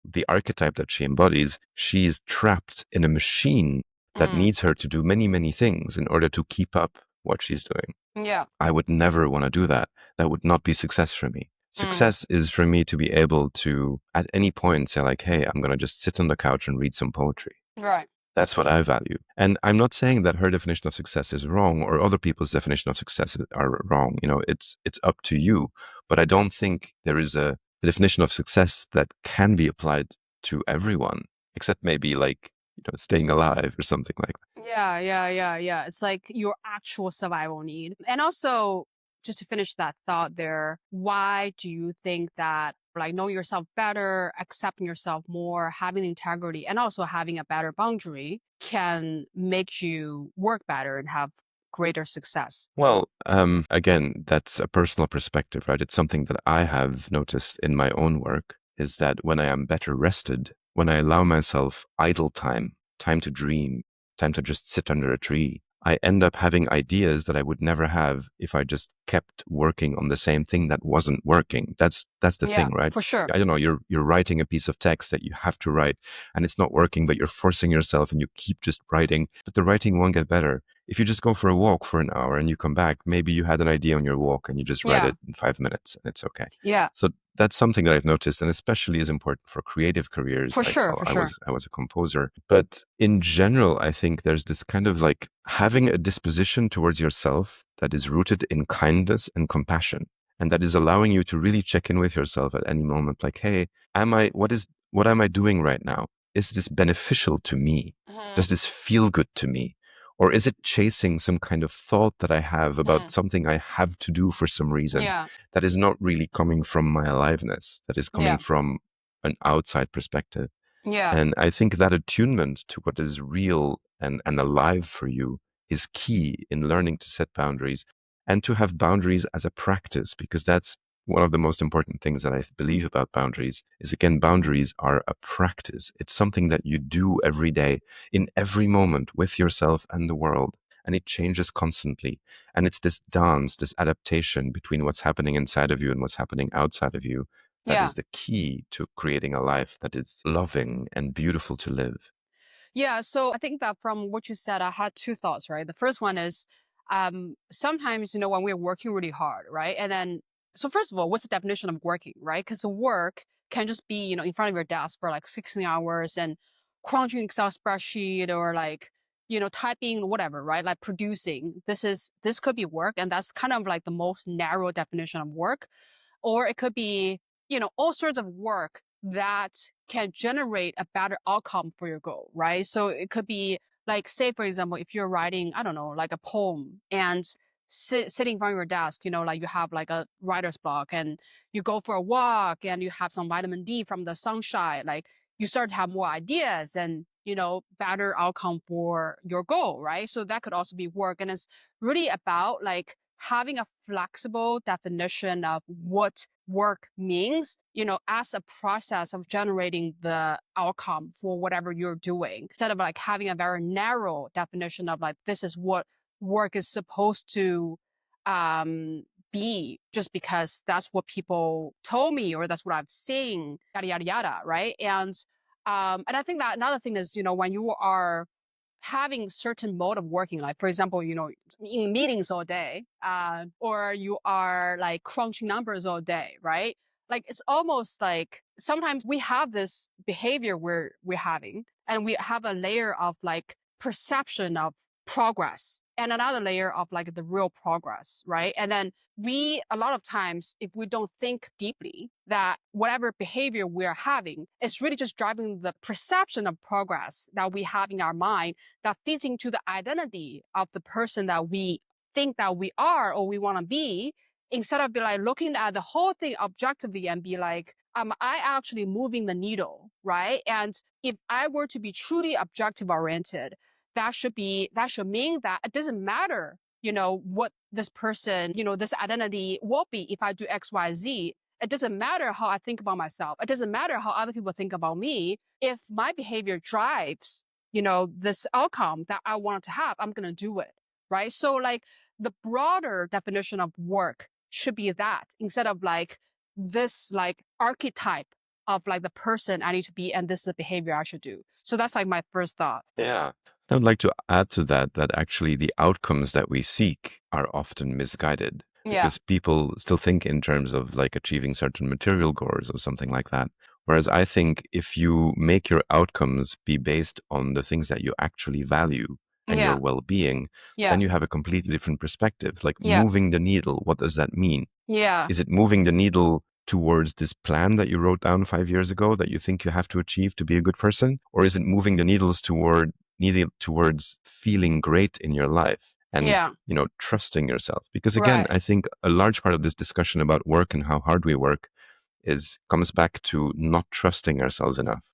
the archetype that she embodies, she's trapped in a machine that needs her to do many, many things in order to keep up what she's doing. Yeah. I would never want to do that. That would not be success for me. Success is for me to be able to, at any point, say like, hey, I'm going to just sit on the couch and read some poetry. Right. That's what I value. And I'm not saying that her definition of success is wrong or other people's definition of success are wrong. It's up to you. But I don't think there is a definition of success that can be applied to everyone, except maybe like, staying alive or something like that. Yeah. It's like your actual survival need. And also, just to finish that thought there, why do you think that like knowing yourself better, accepting yourself more, having integrity, and also having a better boundary can make you work better and have greater success? Well, again, that's a personal perspective, right? It's something that I have noticed in my own work is that when I am better rested, when I allow myself idle time to dream, time to just sit under a tree, I end up having ideas that I would never have if I just kept working on the same thing that wasn't working. That's the Yeah, thing, right? for sure. I don't know, you're writing a piece of text that you have to write and it's not working, but you're forcing yourself and you keep just writing, but the writing won't get better. if you just go for a walk for an hour and you come back, maybe you had an idea on your walk and you just write Yeah. it in 5 minutes and it's okay. Yeah. So that's something that I've noticed, and especially is important for creative careers. For Like, sure. well, For I sure. was a composer, but in general, I think there's this kind of like having a disposition towards yourself that is rooted in kindness and compassion, and that is allowing you to really check in with yourself at any moment. Like, hey, what am I doing right now? Is this beneficial to me? Does this feel good to me? Or is it chasing some kind of thought that I have about something I have to do for some reason Yeah. that is not really coming from my aliveness, that is coming Yeah. from an outside perspective? Yeah. And I think that attunement to what is real and alive for you is key in learning to set boundaries and to have boundaries as a practice, because that's one of the most important things that I believe about boundaries is, again, boundaries are a practice. It's something that you do every day in every moment with yourself and the world. And it changes constantly. And it's this dance, this adaptation between what's happening inside of you and what's happening outside of you that Yeah. is the key to creating a life that is loving and beautiful to live. Yeah, so I think that from what you said, I had two thoughts, right? The first one is sometimes, when we're working really hard, right? And then, so first of all, what's the definition of working, right? Because the work can just be, in front of your desk for like 16 hours and crunching Excel spreadsheet or like, typing, whatever, right? Like producing. This could be work. And that's kind of like the most narrow definition of work. Or it could be, all sorts of work that can generate a better outcome for your goal, right? So it could be like, say, for example, if you're writing, I don't know, like a poem and sitting in front of your desk, like you have like a writer's block and you go for a walk and you have some vitamin D from the sunshine, like you start to have more ideas and, better outcome for your goal, right? So that could also be work. And it's really about like having a flexible definition of what work means, as a process of generating the outcome for whatever you're doing, instead of like having a very narrow definition of like, this is what work is supposed to um, be just because that's what people told me or that's what I've seen, yada, yada, yada, right? And I think that another thing is, when you are having certain mode of working, like for example, in meetings all day, or you are like crunching numbers all day, right? Like it's almost like sometimes we have this behavior we're having, and we have a layer of like perception of progress and another layer of like the real progress, right? And then a lot of times, if we don't think deeply, that whatever behavior we're having is really just driving the perception of progress that we have in our mind that fits into the identity of the person that we think that we are or we want to be, instead of be like looking at the whole thing objectively and be like, I actually moving the needle, right? And if I were to be truly objective oriented, that should mean that it doesn't matter, what this person, this identity will be if I do X, Y, Z. It doesn't matter how I think about myself. It doesn't matter how other people think about me. If my behavior drives, this outcome that I wanted to have, I'm going to do it. Right. So like the broader definition of work should be that, instead of like this like archetype of like the person I need to be and this is the behavior I should do. So that's like my first thought. Yeah. I would like to add to that that actually the outcomes that we seek are often misguided Yeah. because people still think in terms of like achieving certain material goals or something like that. Whereas I think if you make your outcomes be based on the things that you actually value and your Yeah. well-being, Yeah. then you have a completely different perspective. Like Yeah. moving the needle, what does that mean? Yeah. Is it moving the needle towards this plan that you wrote down 5 years ago that you think you have to achieve to be a good person? Or is it moving the needle towards feeling great in your life and, Yeah. trusting yourself? Because again, Right. I think a large part of this discussion about work and how hard we work comes back to not trusting ourselves enough.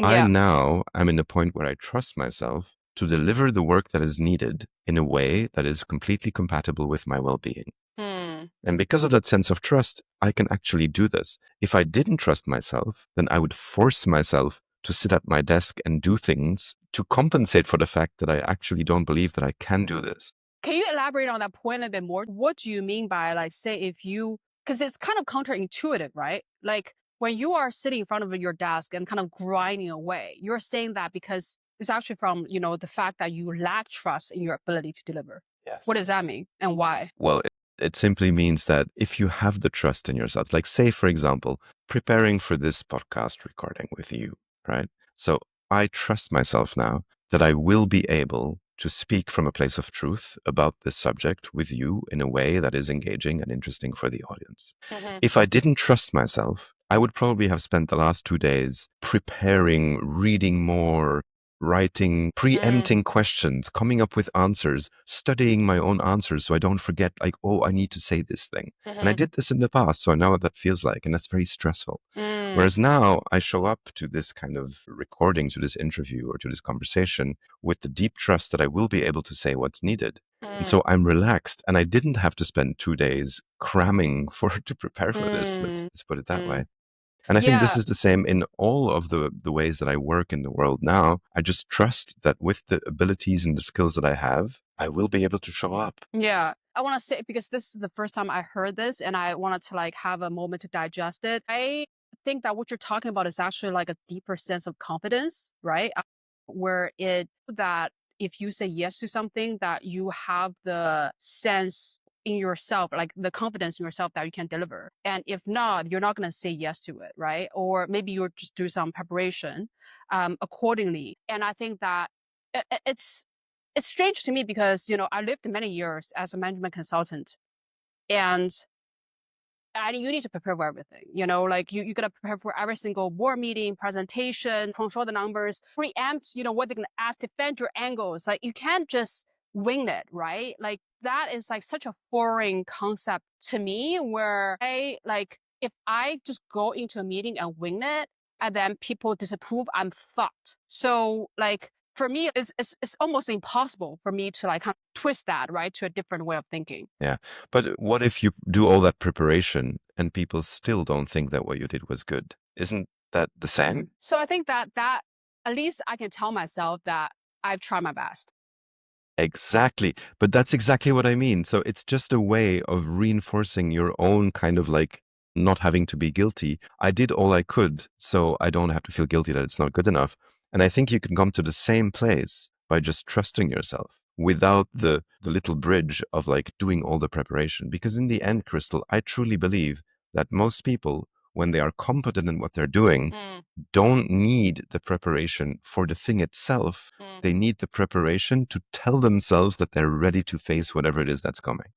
I Yeah. now am in the point where I trust myself to deliver the work that is needed in a way that is completely compatible with my well-being. Hmm. And because of that sense of trust, I can actually do this. If I didn't trust myself, then I would force myself to sit at my desk and do things to compensate for the fact that I actually don't believe that I can do this. Can you elaborate on that point a bit more? What do you mean by like, say, because it's kind of counterintuitive, right? Like when you are sitting in front of your desk and kind of grinding away, you're saying that because It's actually from, the fact that you lack trust in your ability to deliver. Yes. What does that mean and why? Well, it simply means that if you have the trust in yourself, like say, for example, preparing for this podcast recording with you, right? So I trust myself now that I will be able to speak from a place of truth about this subject with you in a way that is engaging and interesting for the audience. If I didn't trust myself, I would probably have spent the last 2 days preparing, reading more, writing, preempting questions, coming up with answers, studying my own answers so I don't forget, like, oh, I need to say this thing. And I did this in the past, so I know what that feels like, and that's very stressful. Whereas now I show up to this kind of recording, to this interview or to this conversation with the deep trust that I will be able to say what's needed. And so I'm relaxed, and I didn't have to spend 2 days cramming to prepare for this. Let's put it that way. And I think this is the same in all of the ways that I work in the world now. I just trust that with the abilities and the skills that I have, I will be able to show up. Yeah. I want to say, because this is the first time I heard this and I wanted to like have a moment to digest it. I think that what you're talking about is actually like a deeper sense of confidence, right? Where that if you say yes to something, that you have the sense in yourself, like the confidence in yourself that you can deliver. And if not, you're not going to say yes to it, right? Or maybe you'll just do some preparation accordingly. And I think that it's strange to me because, I lived many years as a management consultant, and you need to prepare for everything, like you got to prepare for every single board meeting, presentation, control the numbers, preempt, what they're going to ask, defend your angles. Like you can't just wing it, right? Like that is like such a foreign concept to me, where if I just go into a meeting and wing it and then people disapprove, I'm fucked. So like for me, it's almost impossible for me to like kind of twist that, right, to a different way of thinking. Yeah. But what if you do all that preparation and people still don't think that what you did was good? Isn't that the same? So I think that at least I can tell myself that I've tried my best. Exactly. But that's exactly what I mean. So it's just a way of reinforcing your own kind of like not having to be guilty. I did all I could, so I don't have to feel guilty that it's not good enough. And I think you can come to the same place by just trusting yourself without the little bridge of like doing all the preparation. Because in the end, Crystal, I truly believe that most people, when they are competent in what they're doing, don't need the preparation for the thing itself. They need the preparation to tell themselves that they're ready to face whatever it is that's coming.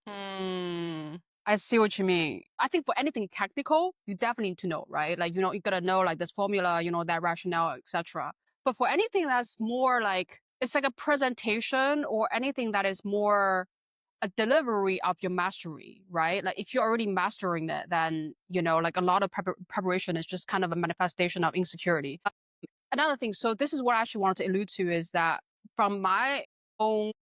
I see what you mean. I think for anything technical, you definitely need to know, right? Like, you gotta know like this formula, that rationale, etc. But for anything that's more like, it's like a presentation or anything that is more a delivery of your mastery, right? Like if you're already mastering it, then, like a lot of preparation is just kind of a manifestation of insecurity. Another thing, so this is what I actually wanted to allude to, is that from my own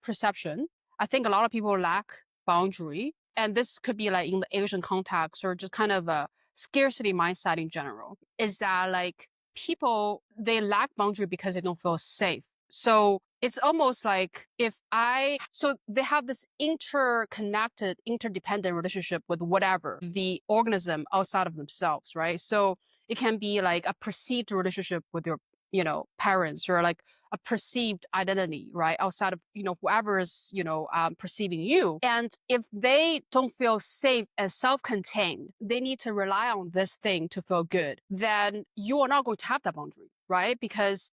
perception, I think a lot of people lack boundary. And this could be like in the Asian context or just kind of a scarcity mindset in general, is that like people, they lack boundary because they don't feel safe. So it's almost like so they have this interconnected, interdependent relationship with whatever the organism outside of themselves, right? So it can be like a perceived relationship with your, parents, or like a perceived identity, right? Outside of, whoever is, perceiving you. And if they don't feel safe and self-contained, they need to rely on this thing to feel good, then you are not going to have that boundary, right? Because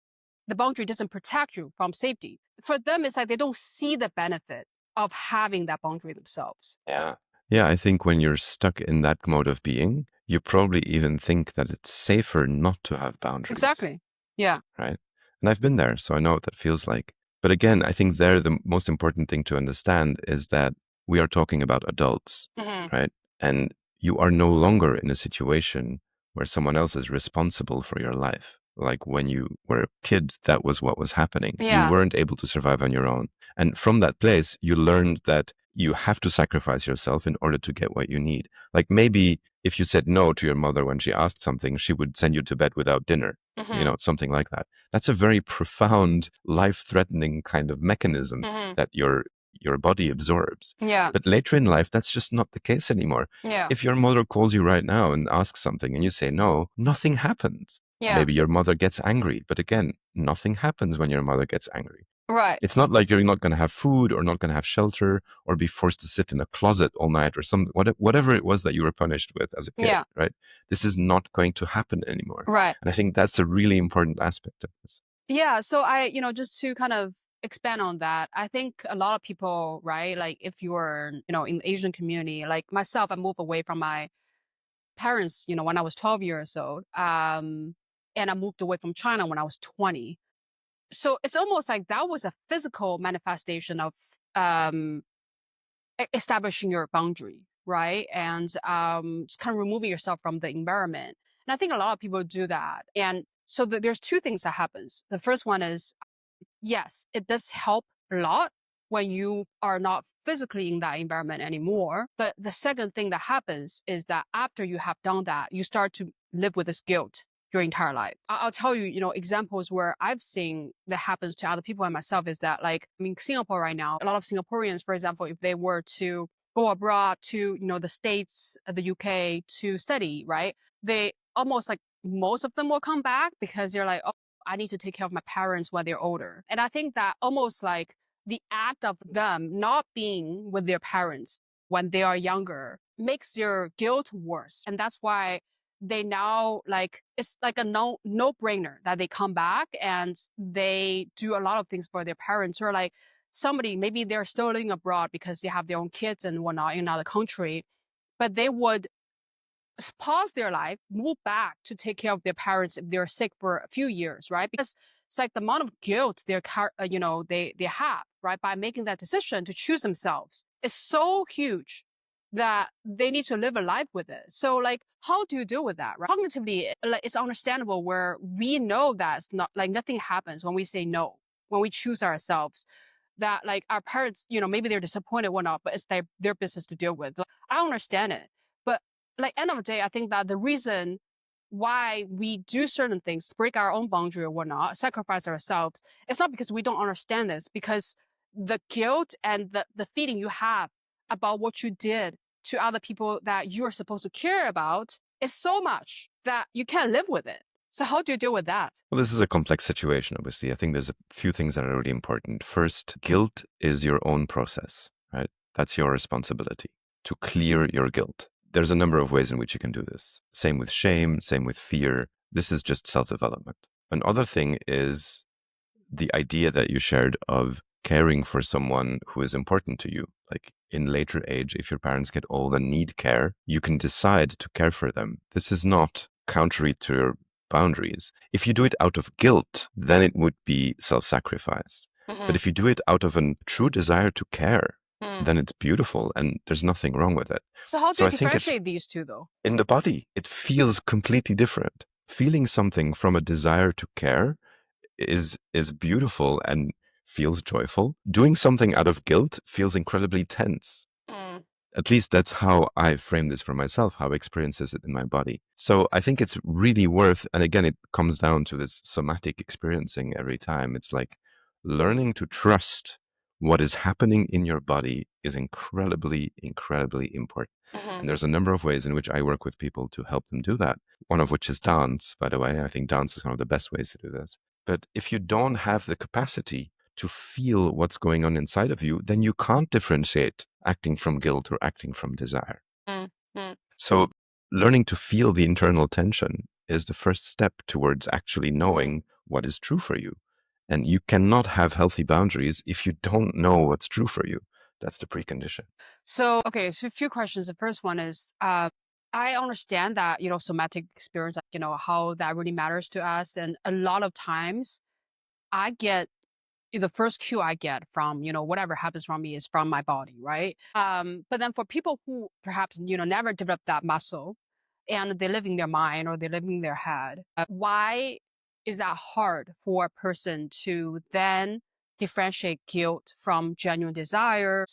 the boundary doesn't protect you from safety. For them, it's like they don't see the benefit of having that boundary themselves. Yeah. Yeah, I think when you're stuck in that mode of being, you probably even think that it's safer not to have boundaries. Exactly. Yeah. Right. And I've been there, so I know what that feels like. But again, I think there the most important thing to understand is that we are talking about adults, right? And you are no longer in a situation where someone else is responsible for your life. Like when you were a kid, that was what was happening. You Yeah. weren't able to survive on your own. And from that place, you learned that you have to sacrifice yourself in order to get what you need. Like maybe if you said no to your mother when she asked something, she would send you to bed without dinner, something like that. That's a very profound, life-threatening kind of mechanism that your body absorbs. Yeah. But later in life, that's just not the case anymore. Yeah. If your mother calls you right now and asks something and you say no, nothing happens. Yeah. Maybe your mother gets angry, but again, nothing happens when your mother gets angry. Right. It's not like you're not going to have food or not going to have shelter or be forced to sit in a closet all night or something, whatever it was that you were punished with as a kid, Yeah. right? This is not going to happen anymore. Right. And I think that's a really important aspect of this. Yeah. So just to kind of expand on that, I think a lot of people, right? Like if you're, in the Asian community, like myself, I moved away from my parents, when I was 12 years old. And I moved away from China when I was 20. So it's almost like that was a physical manifestation of um, establishing your boundary, right? And just kind of removing yourself from the environment. And I think a lot of people do that. And so there's two things that happens. The first one is, yes, it does help a lot when you are not physically in that environment anymore. But the second thing that happens is that after you have done that, you start to live with this guilt your entire life. I'll tell you, examples where I've seen that happens to other people and myself is that, like, I mean, Singapore right now, a lot of Singaporeans, for example, if they were to go abroad to, the States, the UK to study, right? They almost like most of them will come back because they're like, oh, I need to take care of my parents when they're older. And I think that almost like the act of them not being with their parents when they are younger makes their guilt worse. And that's why they now, like, it's like a no brainer that they come back and they do a lot of things for their parents, or like somebody, maybe they're still living abroad because they have their own kids and whatnot in another country, but they would pause their life, move back to take care of their parents if they're sick for a few years, right? Because it's like the amount of guilt they have, right, by making that decision to choose themselves is so huge that they need to live a life with it. So, like, how do you deal with that, right? Cognitively, like, it's understandable where we know that it's not like nothing happens when we say no, when we choose ourselves. That, like, our parents, maybe they're disappointed or not, but it's their business to deal with. Like, I understand it, but like end of the day, I think that the reason why we do certain things, break our own boundary or whatnot, sacrifice ourselves, it's not because we don't understand this, because the guilt and the feeling you have about what you did to other people that you're supposed to care about is so much that you can't live with it. So how do you deal with that? Well, this is a complex situation, obviously. I think there's a few things that are really important. First, guilt is your own process, right? That's your responsibility to clear your guilt. There's a number of ways in which you can do this. Same with shame, same with fear. This is just self-development. Another thing is the idea that you shared of caring for someone who is important to you. Like in later age, if your parents get old and need care, you can decide to care for them. This is not contrary to your boundaries. If you do it out of guilt, then it would be self-sacrifice. But if you do it out of a true desire to care, then it's beautiful and there's nothing wrong with it. So how do So you I think it's differentiate these two, though? in the body, it feels completely different. Feeling something from a desire to care is beautiful and feels joyful. Doing something out of guilt feels incredibly tense. At least that's how I frame this for myself, how I experience it in my body. So I think it's really worth, and again, it comes down to this somatic experiencing every time. It's like learning to trust what is happening in your body is incredibly, incredibly important. And there's a number of ways in which I work with people to help them do that. One of which is dance, by the way. I think dance is one of the best ways to do this. But if you don't have the capacity to feel what's going on inside of you, then you can't differentiate acting from guilt or acting from desire. So learning to feel the internal tension is the first step towards actually knowing what is true for you. And you cannot have healthy boundaries if you don't know what's true for you. That's the precondition. So, okay, so a few questions. The first one is, I understand that, somatic experience, how that really matters to us. And a lot of times I get the first cue I get from, whatever happens from me is from my body, right? But then for people who perhaps, never develop that muscle and they live in their mind or they live in their head, why is that hard for a person to then differentiate guilt from genuine desire?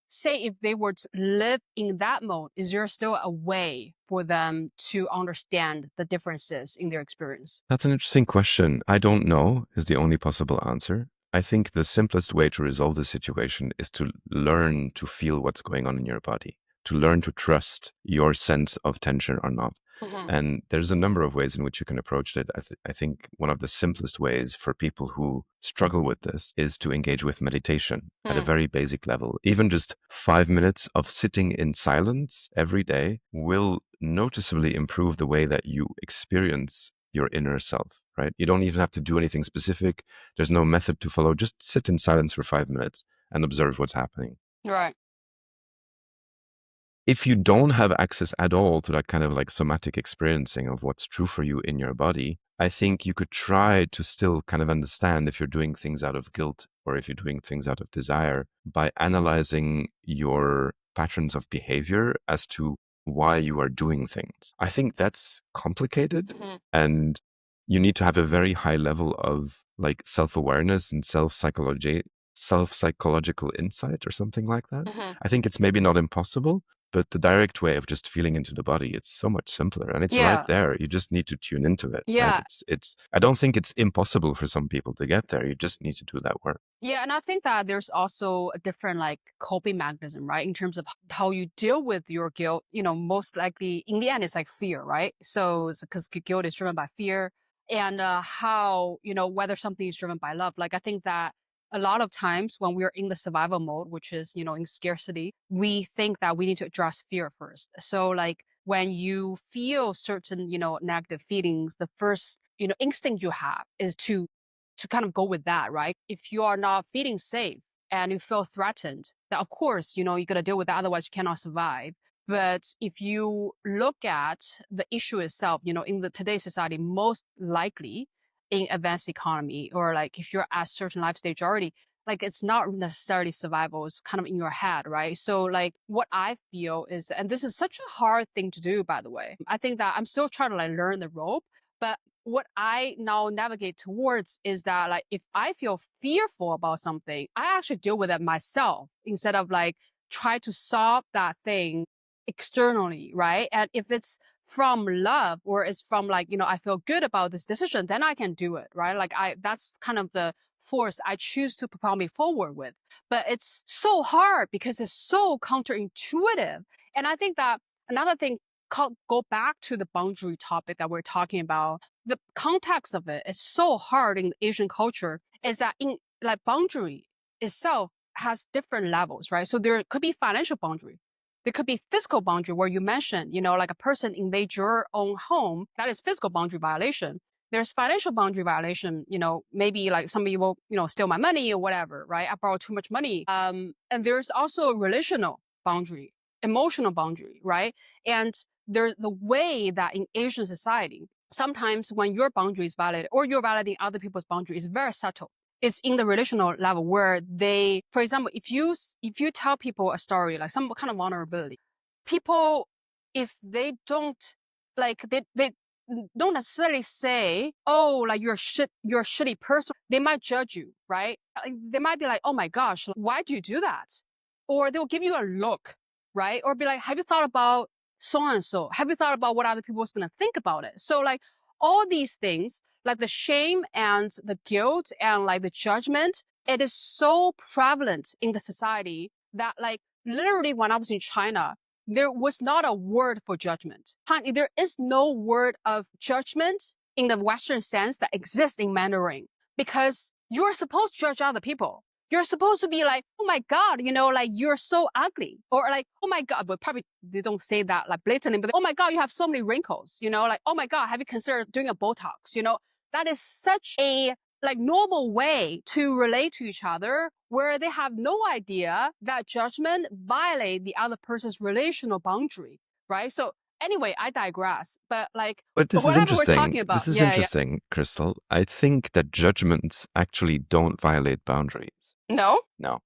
Say if they were to live in that mode, is there still a way for them to understand the differences in their experience? That's an interesting question. I don't know is the only possible answer. I think the simplest way to resolve the situation is to learn to feel what's going on in your body, to learn to trust your sense of tension or not. Mhm. And there's a number of ways in which you can approach it. I think one of the simplest ways for people who struggle with this is to engage with meditation at a Mm. very basic level. Even just 5 minutes of sitting in silence every day will noticeably improve the way that you experience your inner self, right? You don't even have to do anything specific. There's no method to follow. Just sit in silence for 5 minutes and observe what's happening. Right. If you don't have access at all to that kind of like somatic experiencing of what's true for you in your body, I think you could try to still kind of understand if you're doing things out of guilt or if you're doing things out of desire by analyzing your patterns of behavior as to why you are doing things. I think that's complicated, Mhm. and you need to have a very high level of like self-awareness and self-psychological insight or something like that. Mhm. I think it's maybe not impossible, but the direct way of just feeling into the body, it's so much simpler, and it's right Yeah. there. You just need to tune into it, right? Yeah. I don't think it's impossible for some people to get there. You just need to do that work. Yeah, and I think that there's also a different like coping mechanism, right? In terms of how you deal with your guilt, most likely in the end it's like fear, right? So it's because guilt is driven by fear, and how, whether something is driven by love. Like I think that a lot of times when we're in the survival mode, which is, in scarcity, we think that we need to address fear first. So like when you feel certain, negative feelings, the first, instinct you have is to kind of go with that, right? If you are not feeling safe and you feel threatened, then of course, you got to deal with that. Otherwise, you cannot survive. But if you look at the issue itself, in the today's society, most likely in advanced economy, or like if you're at certain life stage already, like it's not necessarily survival, it's kind of in your head, right? So like what I feel is, and this is such a hard thing to do, by the way. I think that I'm still trying to like learn the rope, but what I now navigate towards is that like if I feel fearful about something, I actually deal with it myself instead of like try to solve that thing externally, right? And if it's from love or it's from like, I feel good about this decision, then I can do it, right? Like that's kind of the force I choose to propel me forward with. But it's so hard because it's so counterintuitive. And I think that another thing, go back to the boundary topic that we're talking about. The context of it is so hard in Asian culture, is that in like boundary itself has different levels, right? So there could be financial boundary. There could be physical boundary where you mentioned, like a person invades your own home. That is physical boundary violation. There's financial boundary violation, maybe like somebody will, steal my money or whatever, right? I borrow too much money. And there's also a relational boundary, emotional boundary, right? And there's the way that in Asian society, sometimes when your boundary is violated or you're violating other people's boundary, is very subtle. It's in the relational level where they, for example, if you tell people a story, like some kind of vulnerability, people, if they don't like they don't necessarily say, oh, like you're a shitty person. They might judge you, right? They might be like, oh my gosh, why do you do that? Or they'll give you a look, right? Or be like, have you thought about so and so? Have you thought about what other people is going to think about it? So like all these things, like the shame and the guilt and like the judgment, it is so prevalent in the society that like literally when I was in China, there was not a word for judgment. There is no word of judgment in the Western sense that exists in Mandarin, because you're supposed to judge other people. You're supposed to be like, oh my God, like you're so ugly. Or like, oh my God, but probably they don't say that like blatantly, but oh my God, you have so many wrinkles, like, oh my God, have you considered doing a Botox? That is such a like normal way to relate to each other, where they have no idea that judgment violate the other person's relational boundary, right? So anyway, I digress, but like But this is whatever we're interesting. talking about, This is yeah, yeah. interesting, Crystal. I think that judgments actually don't violate boundaries. No? No.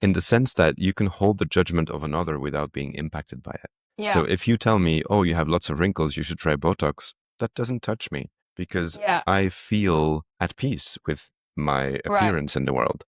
In the sense that you can hold the judgment of another without being impacted by it. Yeah, So if you tell me, oh, you have lots of wrinkles, you should try Botox, that doesn't touch me because yeah, I feel at peace with my right, appearance in the world.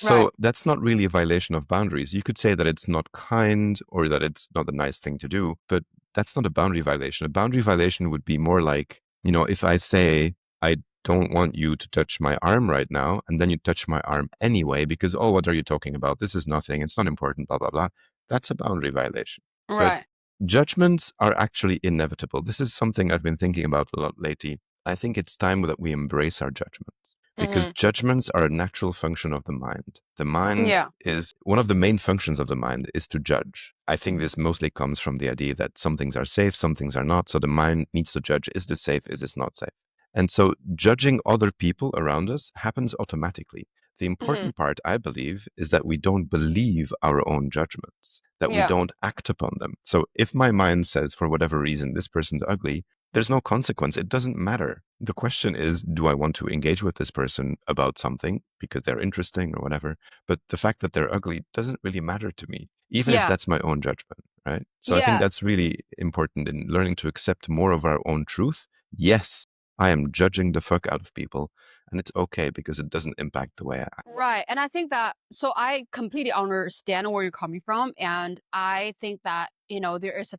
right, So that's not really a violation of boundaries. You could say that it's not kind or that it's not a nice thing to do, but that's not a boundary violation. A boundary violation would be more like, if I say, I don't want you to touch my arm right now, and then you touch my arm anyway, because, oh, what are you talking about? This is nothing. It's not important, blah, blah, blah. That's a boundary violation. But right. Judgments are actually inevitable. This is something I've been thinking about a lot lately. I think it's time that we embrace our judgments because judgments are a natural function of the mind. The mind Yeah. is one of the main functions of the mind is to judge. I think this mostly comes from the idea that some things are safe, some things are not. So the mind needs to judge, is this safe, is this not safe? And so judging other people around us happens automatically. The important part, I believe, is that we don't believe our own judgments, that we Yeah. don't act upon them. So if my mind says, for whatever reason, this person's ugly, there's no consequence. It doesn't matter. The question is, do I want to engage with this person about something because they're interesting or whatever? But the fact that they're ugly doesn't really matter to me, even if Yeah. that's my own judgment, right? So I think Yeah. that's really important in learning to accept more of our own truth. Yes, I am judging the fuck out of people, and it's okay because it doesn't impact the way I act. Right. And I think that, so I completely understand where you're coming from. And I think that, there is a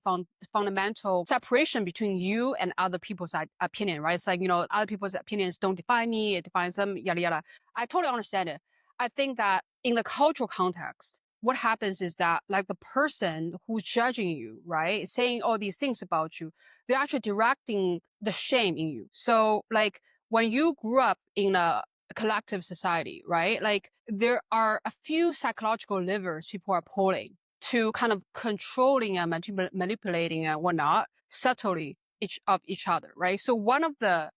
fundamental separation between you and other people's opinion, right? It's like, other people's opinions don't define me, it defines them, yada, yada. I totally understand it. I think that in the cultural context, what happens is that like the person who's judging you, right, saying all these things about you, they're actually directing the shame in you. So like when you grew up in a collective society, right? Like there are a few psychological levers people are pulling to kind of controlling and manipulating and whatnot subtly of each other, right? So one of the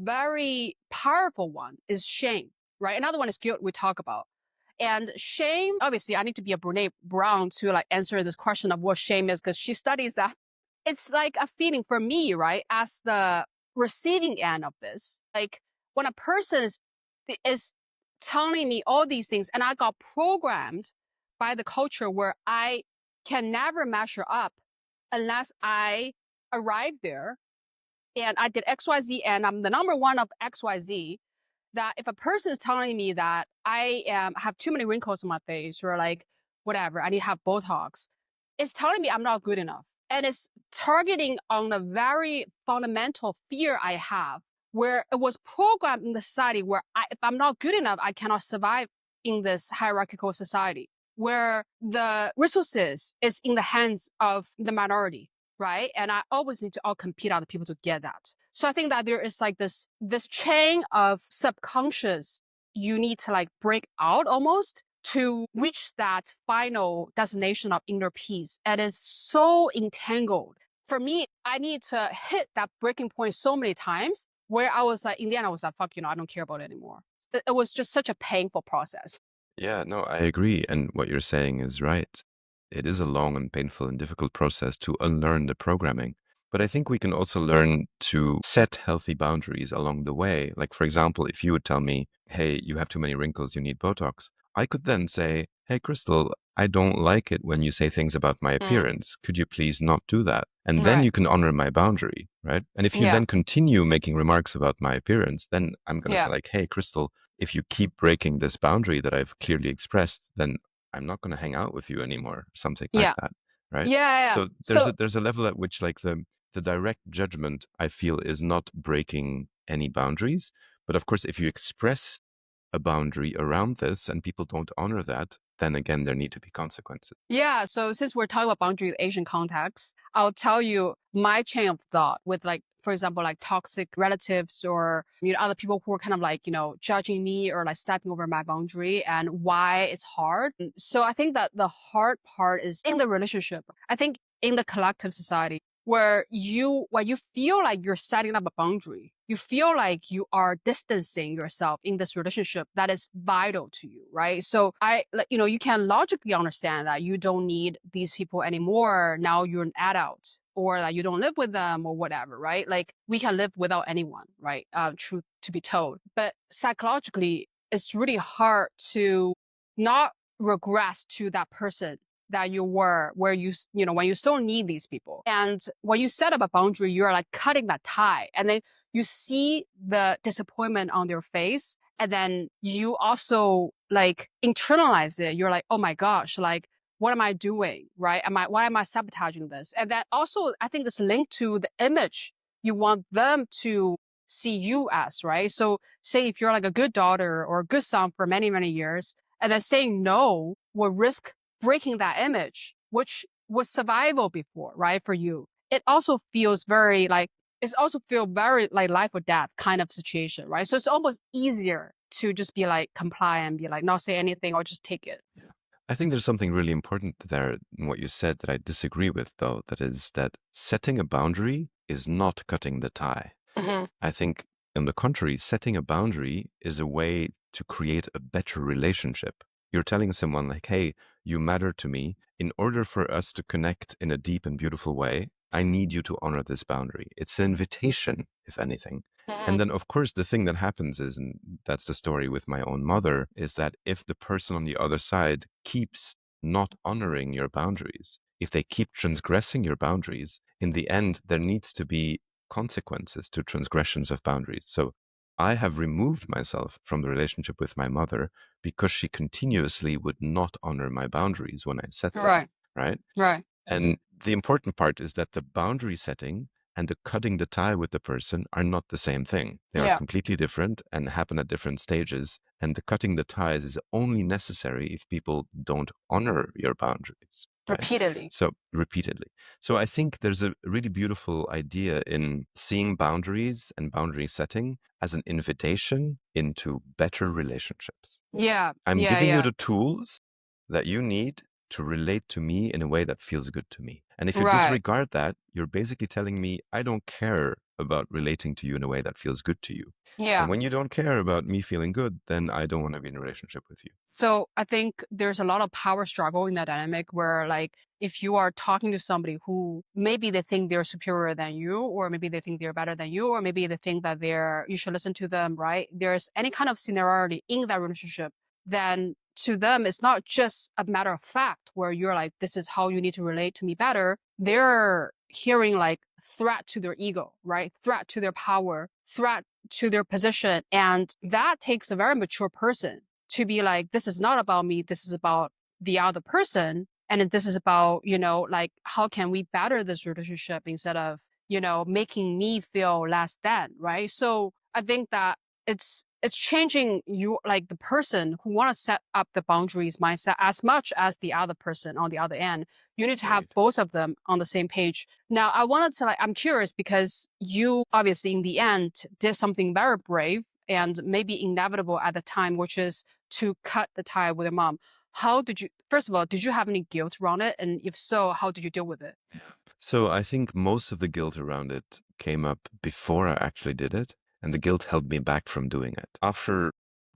very powerful one is shame, right? Another one is guilt we talk about. And shame, obviously, I need to be a Brene Brown to like answer this question of what shame is because she studies that. It's like a feeling for me, right? As the receiving end of this, like when a person is telling me all these things and I got programmed by the culture where I can never measure up unless I arrive there and I did XYZ and I'm the number one of XYZ, that if a person is telling me that I have too many wrinkles on my face or like whatever, I need to have Botox, it's telling me I'm not good enough. And it's targeting on a very fundamental fear I have, where it was programmed in the society where if I'm not good enough, I cannot survive in this hierarchical society where the resources is in the hands of the minority, right? And I always need to outcompete other people to get that. So I think that there is like this chain of subconscious you need to like break out almost to reach that final destination of inner peace. And it's so entangled. For me, I need to hit that breaking point so many times where I was like, in the end, I was like, fuck, I don't care about it anymore. It was just such a painful process. Yeah, no, I agree. And what you're saying is right. It is a long and painful and difficult process to unlearn the programming. But I think we can also learn to set healthy boundaries along the way. Like, for example, if you would tell me, hey, you have too many wrinkles, you need Botox, I could then say, hey, Crystal, I don't like it when you say things about my appearance. Could you please not do that? And then Right. you can honor my boundary, right? And if you Yeah. then continue making remarks about my appearance, then I'm going to Yeah. say, like, hey, Crystal, if you keep breaking this boundary that I've clearly expressed, then I'm not going to hang out with you anymore, something like Yeah. that, right? Yeah. So So there's a level at which like the direct judgment I feel is not breaking any boundaries, but of course if you express a boundary around this and people don't honor that, then again there need to be consequences. yeah, so since we're talking about boundary in Asian context, I'll tell you my chain of thought with like, for example, like toxic relatives or other people who are kind of like, judging me or like stepping over my boundary and why it's hard. So I think that the hard part is in the relationship. I think in the collective society where when you feel like you're setting up a boundary, you feel like you are distancing yourself in this relationship that is vital to you, right? So you can logically understand that you don't need these people anymore. Now you're an adult or that you don't live with them or whatever, right? Like we can live without anyone, right? Truth to be told. But psychologically, it's really hard to not regress to that person that you were where when you still need these people. And when you set up a boundary, you're like cutting that tie. And then you see the disappointment on their face. And then you also like internalize it. You're like, oh my gosh, like, what am I doing? Right? Why am I sabotaging this? And that also, I think is linked to the image you want them to see you as, right? So say if you're like a good daughter or a good son for many, many years, and then saying no will risk breaking that image, which was survival before, right? For you, it also feels very like it's also feel very like life or death kind of situation, right? So it's almost easier to just be like comply and be like not say anything or just take it. I think there's something really important there in what you said that I disagree with, though. That is that setting a boundary is not cutting the tie. Hmm. I think, on the contrary, setting a boundary is a way to create a better relationship. You're telling someone, like, hey, you matter to me. In order for us to connect in a deep and beautiful way, I need you to honor this boundary. It's an invitation, if anything. Hmm. And then, of course, the thing that happens is, and that's the story with my own mother, is that if the person on the other side keeps not honoring your boundaries, if they keep transgressing your boundaries, in the end, there needs to be consequences to transgressions of boundaries. So I have removed myself from the relationship with my mother because she continuously would not honor my boundaries when I set them, Right. right? Right. And the important part is that the boundary setting and the cutting the tie with the person are not the same thing. They are Yeah. completely different and happen at different stages. And the cutting the ties is only necessary if people don't honor your boundaries, right? Repeatedly. So repeatedly. So I think there's a really beautiful idea in seeing boundaries and boundary setting as an invitation into better relationships. Yeah. I'm Yeah. giving you Yeah. the tools that you need to relate to me in a way that feels good to me. And if you Right. disregard that, you're basically telling me I don't care about relating to you in a way that feels good to you. And Yeah. when you don't care about me feeling good, then I don't want to be in a relationship with you. So I think there's a lot of power struggle in that dynamic where like if you are talking to somebody who maybe they think they're superior than you, or maybe they think they're better than you, or maybe they think that you should listen to them, right? There's any kind of seniority in that relationship, then to them it's not just a matter of fact where you're like, this is how you need to relate to me better. They're hearing like threat to their ego, right? Threat to their power, threat to their position. And that takes a very mature person to be like, this is not about me. This is about the other person. And this is about, like, how can we better this relationship instead of, making me feel less than, right? So I think that it's changing you, like the person who want to set up the boundaries mindset as much as the other person on the other end. You need to have Right. both of them on the same page. Now, I wanted to I'm curious because you obviously in the end did something very brave and maybe inevitable at the time, which is to cut the tie with your mom. How did you, first of all, did you have any guilt around it? And if so, how did you deal with it? So I think most of the guilt around it came up before I actually did it, and the guilt held me back from doing it. After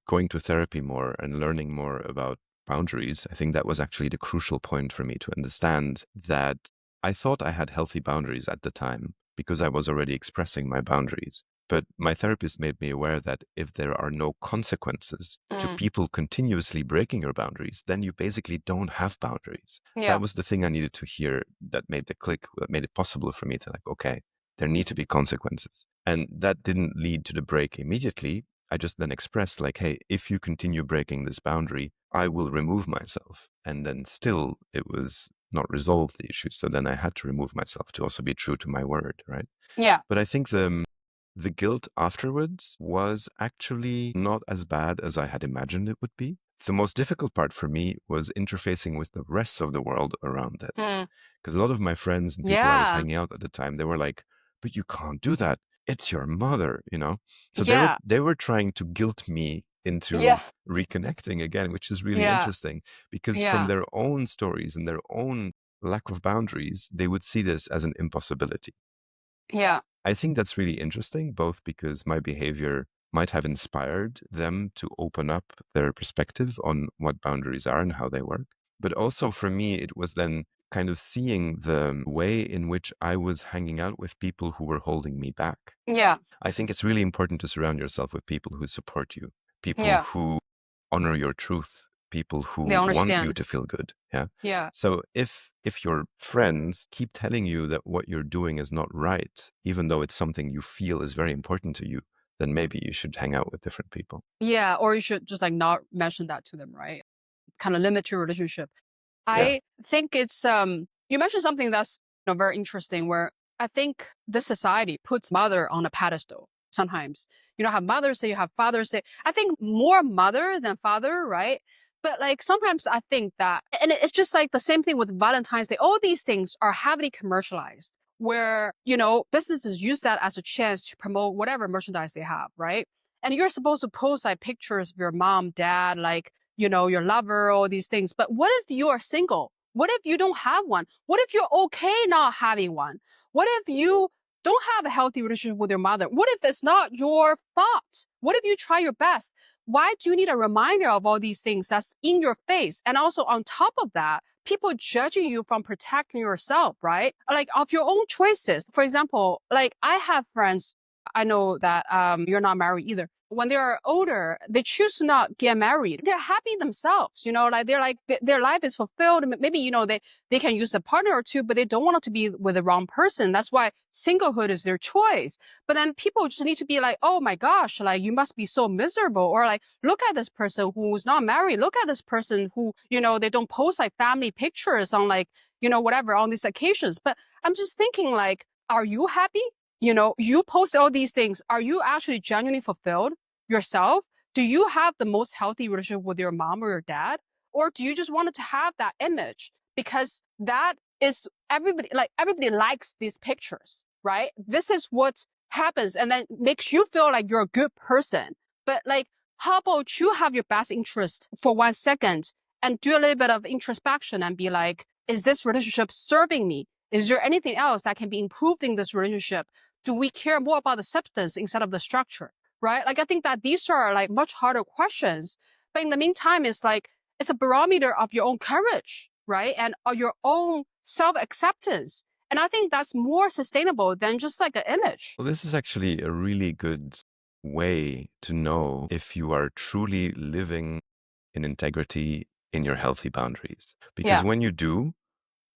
going to therapy more and learning more about boundaries, I think that was actually the crucial point for me to understand that I thought I had healthy boundaries at the time because I was already expressing my boundaries. But my therapist made me aware that if there are no consequences to Mm. people continuously breaking your boundaries, then you basically don't have boundaries. Yeah. That was the thing I needed to hear that made the click, that made it possible for me to like, okay, there need to be consequences. And that didn't lead to the break immediately. I just then expressed like, hey, if you continue breaking this boundary, I will remove myself. And then still it was not resolved the issue. So then I had to remove myself to also be true to my word, right? Yeah. But I think the guilt afterwards was actually not as bad as I had imagined it would be. The most difficult part for me was interfacing with the rest of the world around this. Mm. Because a lot of my friends and people I was Yeah. hanging out at the time, they were like, but you can't do that. It's your mother. So they were Yeah. they were trying to guilt me Yeah. into reconnecting again, which is really Yeah. interesting because from Yeah. their own stories and their own lack of boundaries, they would see this as an impossibility. Yeah. I think that's really interesting, both because my behavior might have inspired them to open up their perspective on what boundaries are and how they work. But also for me, it was then kind of seeing the way in which I was hanging out with people who were holding me back. Yeah. I think it's really important to surround yourself with people who support you, people Yeah. who honor your truth, people They who want you understand. to feel good. Yeah. Yeah. So if your friends keep telling you that what you're doing is not right, even though it's something you feel is very important to you, then maybe you should hang out with different people. Yeah. Or you should just like not mention that to them, right? Kind of limit your relationship. Yeah. I think it's you mentioned something that's very interesting where I think this society puts mother on a pedestal sometimes. You don't have Mother's Day, you have Father's Day. I think more mother than father, right? But like sometimes I think that, and it's just like the same thing with Valentine's Day. All these things are heavily commercialized where, businesses use that as a chance to promote whatever merchandise they have, right? And you're supposed to post like pictures of your mom, dad, like, your lover, all these things. But what if you are single? What if you don't have one? What if you're okay not having one? What if you don't have a healthy relationship with your mother? What if it's not your fault? What if you try your best? Why do you need a reminder of all these things that's in your face? And also on top of that, people judging you from protecting yourself, right? Like of your own choices. For example, like I have friends, I know that you're not married either. When they're older, they choose to not get married. They're happy themselves, like they're like their life is fulfilled. Maybe, they can use a partner or two, but they don't want to be with the wrong person. That's why singlehood is their choice. But then people just need to be like, oh my gosh, like you must be so miserable. Or like, look at this person who's not married. Look at this person who, they don't post like family pictures on like, whatever on these occasions. But I'm just thinking like, are you happy? You post all these things. Are you actually genuinely fulfilled yourself? Do you have the most healthy relationship with your mom or your dad? Or do you just want to have that image? Because that is everybody likes these pictures, right? This is what happens and then makes you feel like you're a good person. But like, how about you have your best interest for 1 second and do a little bit of introspection and be like, is this relationship serving me? Is there anything else that can be improved in this relationship? Do we care more about the substance instead of the structure? Right? Like, I think that these are like much harder questions. But in the meantime, it's a barometer of your own courage, right? And of your own self-acceptance. And I think that's more sustainable than just like an image. Well, this is actually a really good way to know if you are truly living in integrity in your healthy boundaries. Because Yeah. when you do,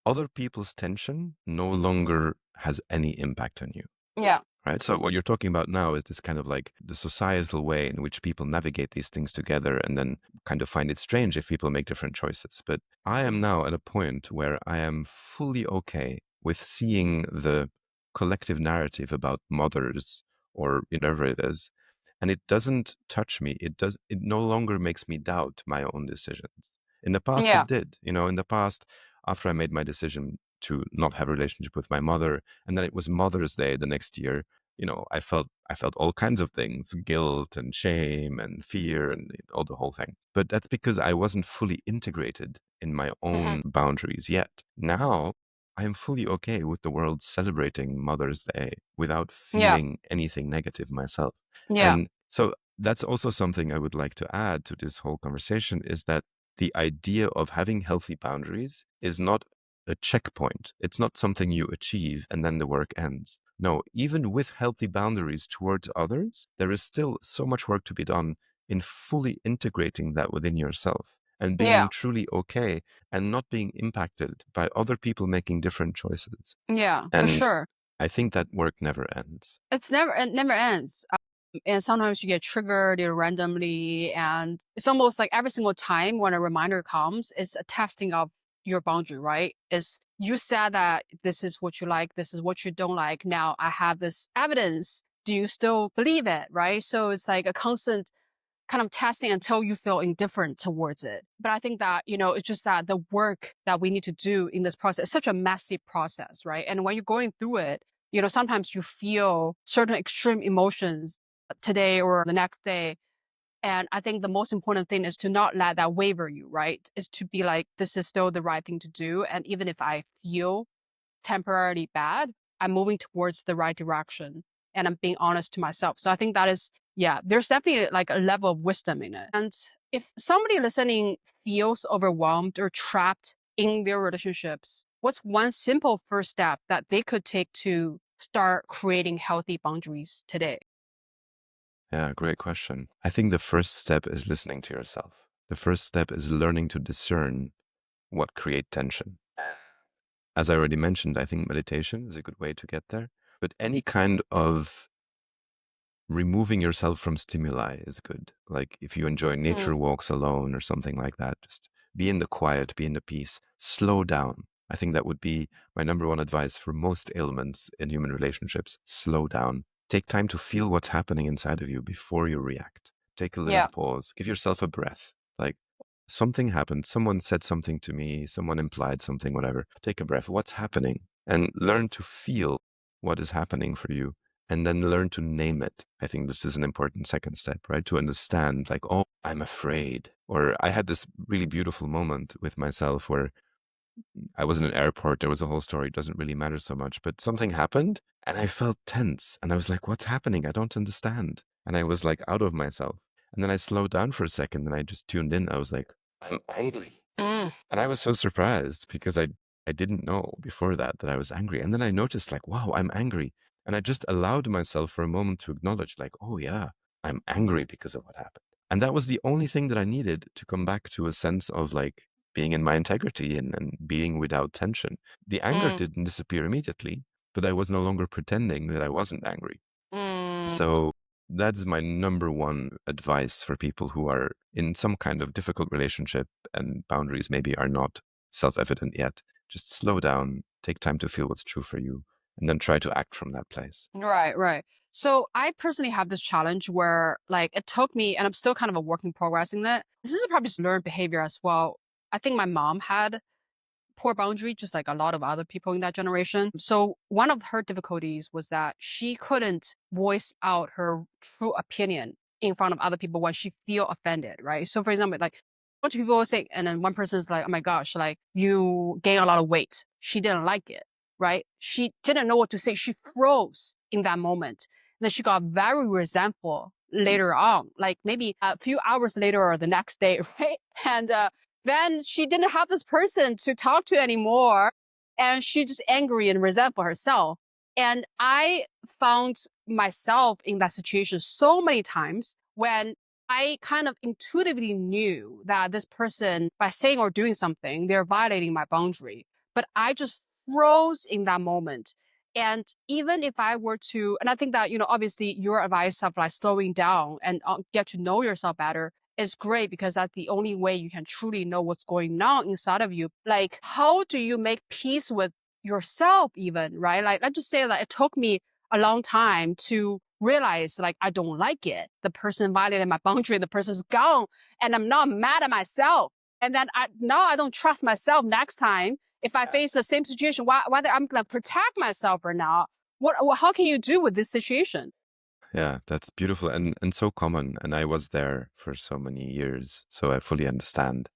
other people's tension no longer has any impact on you. Yeah. Right. So what you're talking about now is this kind of like the societal way in which people navigate these things together and then kind of find it strange if people make different choices. But I am now at a point where I am fully okay with seeing the collective narrative about mothers or whatever it is. And it doesn't touch me. It no longer makes me doubt my own decisions. In the past, Yeah. it did. In the past, after I made my decision to not have a relationship with my mother, and then it was Mother's Day the next year, I felt all kinds of things, guilt and shame and fear and all the whole thing. But that's because I wasn't fully integrated in my Hmm. own boundaries yet. Now I am fully okay with the world celebrating Mother's Day without Yeah. feeling anything negative myself. Yeah. And so that's also something I would like to add to this whole conversation is that the idea of having healthy boundaries is not a checkpoint. It's not something you achieve and then the work ends. No, even with healthy boundaries towards others, there is still so much work to be done in fully integrating that within yourself and being Yeah. truly okay and not being impacted by other people making different choices. Yeah. For And sure. I think that work never ends. It never ends. And sometimes you get triggered randomly, and it's almost like every single time when a reminder comes, it's a testing of your boundary, right? Is you said that this is what you like, this is what you don't like. Now I have this evidence. Do you still believe it, right? So it's like a constant kind of testing until you feel indifferent towards it. But I think that, it's just that the work that we need to do in this process is such a massive process, right? And when you're going through it, sometimes you feel certain extreme emotions today or the next day. And I think the most important thing is to not let that waver you, right? Is to be like, this is still the right thing to do. And even if I feel temporarily bad, I'm moving towards the right direction and I'm being honest to myself. So I think that is, yeah, there's definitely like a level of wisdom in it. And if somebody listening feels overwhelmed or trapped in their relationships, what's one simple first step that they could take to start creating healthy boundaries today? Yeah, great question. I think the first step is listening to yourself. The first step is learning to discern what create tension. As I already mentioned, I think meditation is a good way to get there. But any kind of removing yourself from stimuli is good. Like if you enjoy nature Mm. walks alone or something like that, just be in the quiet, be in the peace, slow down. I think that would be my number one advice for most ailments in human relationships. Slow down. Take time to feel what's happening inside of you before you react. Take a little Yeah. pause. Give yourself a breath. Like, Something happened. Someone said something to me. Someone implied something, whatever. Take a breath. What's happening? And learn to feel what is happening for you. And then learn to name it. I think this is an important second step, right? To understand, like, oh, I'm afraid. Or I had this really beautiful moment with myself where I was in an airport. There was a whole story. It doesn't really matter so much. But something happened and I felt tense. And I was like, what's happening? I don't understand. And I was like out of myself. And then I slowed down for a second and I just tuned in. I was like, I'm angry. Mm. And I was so surprised because I didn't know before that I was angry. And then I noticed, like, wow, I'm angry. And I just allowed myself for a moment to acknowledge, like, oh, yeah, I'm angry because of what happened. And that was the only thing that I needed to come back to a sense of like being in my integrity and being without tension. The anger Mm. didn't disappear immediately, but I was no longer pretending that I wasn't angry. Mm. So that's my number one advice for people who are in some kind of difficult relationship and boundaries maybe are not self-evident yet. Just slow down, take time to feel what's true for you, and then try to act from that place. Right, right. So I personally have this challenge where like it took me, and I'm still kind of a work in progress in that. This is probably just learned behavior as well. I think my mom had poor boundary, just like a lot of other people in that generation. So one of her difficulties was that she couldn't voice out her true opinion in front of other people when she feel offended, right? So for example, like a bunch of people will say, and then one person's like, oh my gosh, like you gain a lot of weight. She didn't like it, right? She didn't know what to say. She froze in that moment. And then she got very resentful later on, like maybe a few hours later or the next day, right? And then she didn't have this person to talk to anymore. And she just angry and resentful herself. And I found myself in that situation so many times when I kind of intuitively knew that this person, by saying or doing something, they're violating my boundary. But I just froze in that moment. And even if I were to, and I think that, obviously your advice of like slowing down and get to know yourself better is great because that's the only way you can truly know what's going on inside of you. Like, how do you make peace with yourself even, right? Like, let's just say that it took me a long time to realize like I don't like it. The person violated my boundary, the person's gone, and I'm not mad at myself. And then now I don't trust myself next time. If I face the same situation, whether I'm gonna protect myself or not, how can you do with this situation? Yeah, that's beautiful and so common. And I was there for so many years, so I fully understand.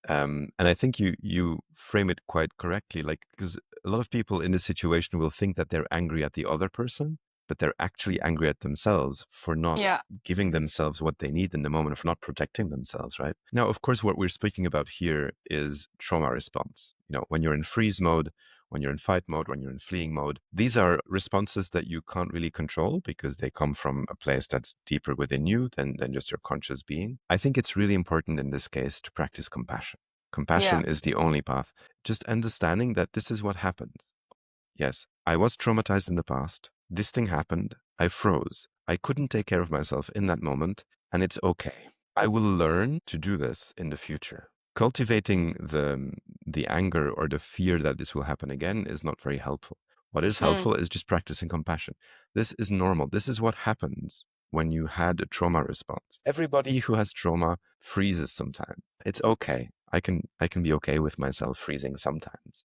And I think you frame it quite correctly, like because a lot of people in this situation will think that they're angry at the other person, but they're actually angry at themselves for not Yeah. giving themselves what they need in the moment, for not protecting themselves, right? Now, of course, what we're speaking about here is trauma response. You know, when you're in freeze mode, when you're in fight mode, when you're in fleeing mode, these are responses that you can't really control because they come from a place that's deeper within you than just your conscious being. I think it's really important in this case to practice compassion. Yeah. Compassion is the only path. Just understanding that this is what happens. Yes, I was traumatized in the past. This thing happened. I froze. I couldn't take care of myself in that moment, and it's okay. I will learn to do this in the future. Cultivating the anger or the fear that this will happen again is not very helpful. What is Mm. helpful is just practicing compassion. This is normal. This is what happens when you had a trauma response. Everybody who has trauma freezes sometimes. It's okay. I can be okay with myself freezing sometimes.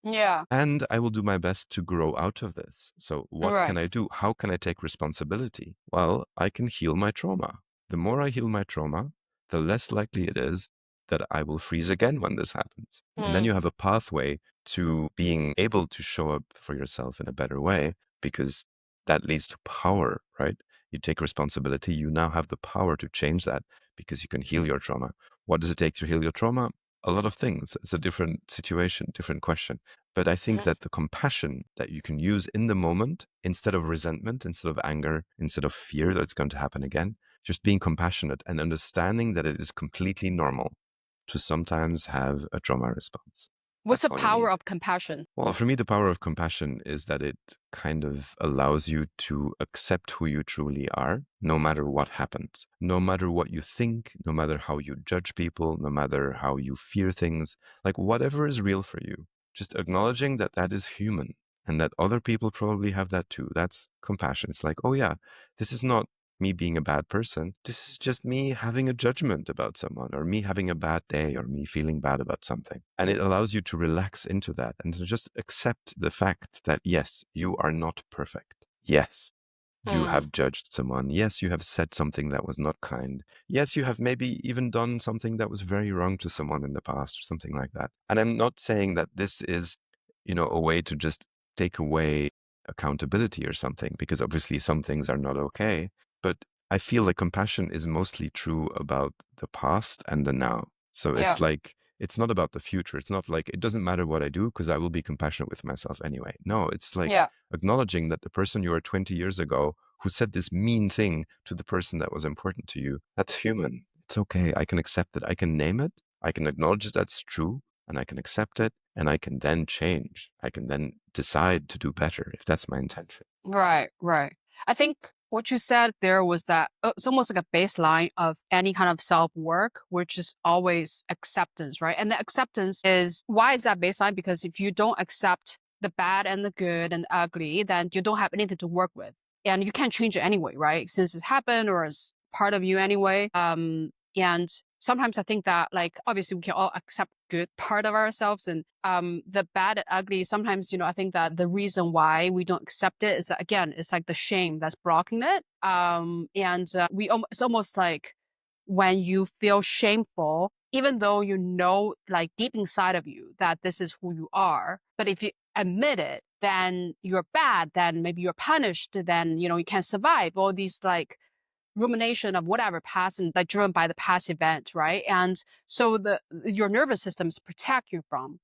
Yeah. And I will do my best to grow out of this. So, what can Right. I do? How can I take responsibility? Well, I can heal my trauma. The more I heal my trauma, the less likely it is that I will freeze again when this happens. And then Mm. you have a pathway to being able to show up for yourself in a better way because that leads to power, right? You take responsibility. You now have the power to change that because you can heal your trauma. What does it take to heal your trauma? A lot of things. It's a different situation, different question. But I think Mhm. that the compassion that you can use in the moment, instead of resentment, instead of anger, instead of fear that it's going to happen again, just being compassionate and understanding that it is completely normal to sometimes have a trauma response. What's That's the all you power need. of compassion? Well, for me, the power of compassion is that it kind of allows you to accept who you truly are, no matter what happens, no matter what you think, no matter how you judge people, no matter how you fear things, like whatever is real for you, just acknowledging that that is human and that other people probably have that too. That's compassion. It's like, oh yeah, this is not me being a bad person. This is just me having a judgment about someone, or me having a bad day, or me feeling bad about something. And it allows you to relax into that and to just accept the fact that, yes, you are not perfect. Yes, you have judged someone. Yes, you have said something that was not kind. Yes, you have maybe even done something that was very wrong to someone in the past or something like that. And I'm not saying that this is, a way to just take away accountability or something, because obviously some things are not okay. But I feel like compassion is mostly true about the past and the now. So Yeah. it's like, it's not about the future. It's not like, it doesn't matter what I do because I will be compassionate with myself anyway. No, it's like Yeah. acknowledging that the person you were 20 years ago who said this mean thing to the person that was important to you, that's human. It's okay. I can accept it. I can name it. I can acknowledge that's true, and I can accept it, and I can then change. I can then decide to do better if that's my intention. Right, right. I think what you said there was that it's almost like a baseline of any kind of self-work, which is always acceptance, right? And the acceptance is, why is that baseline? Because if you don't accept the bad and the good and the ugly, then you don't have anything to work with. And you can't change it anyway, right? Since it's happened or it's part of you anyway. And sometimes I think that, like, obviously we can all accept good part of ourselves, and the bad and ugly, sometimes, I think that the reason why we don't accept it is that, again, it's like the shame that's blocking it. And it's almost like when you feel shameful, even though like deep inside of you that this is who you are, but if you admit it, then you're bad, then maybe you're punished, then, you can't survive. All these like rumination of whatever past and like driven by the past event, right? And so your nervous systems protect you from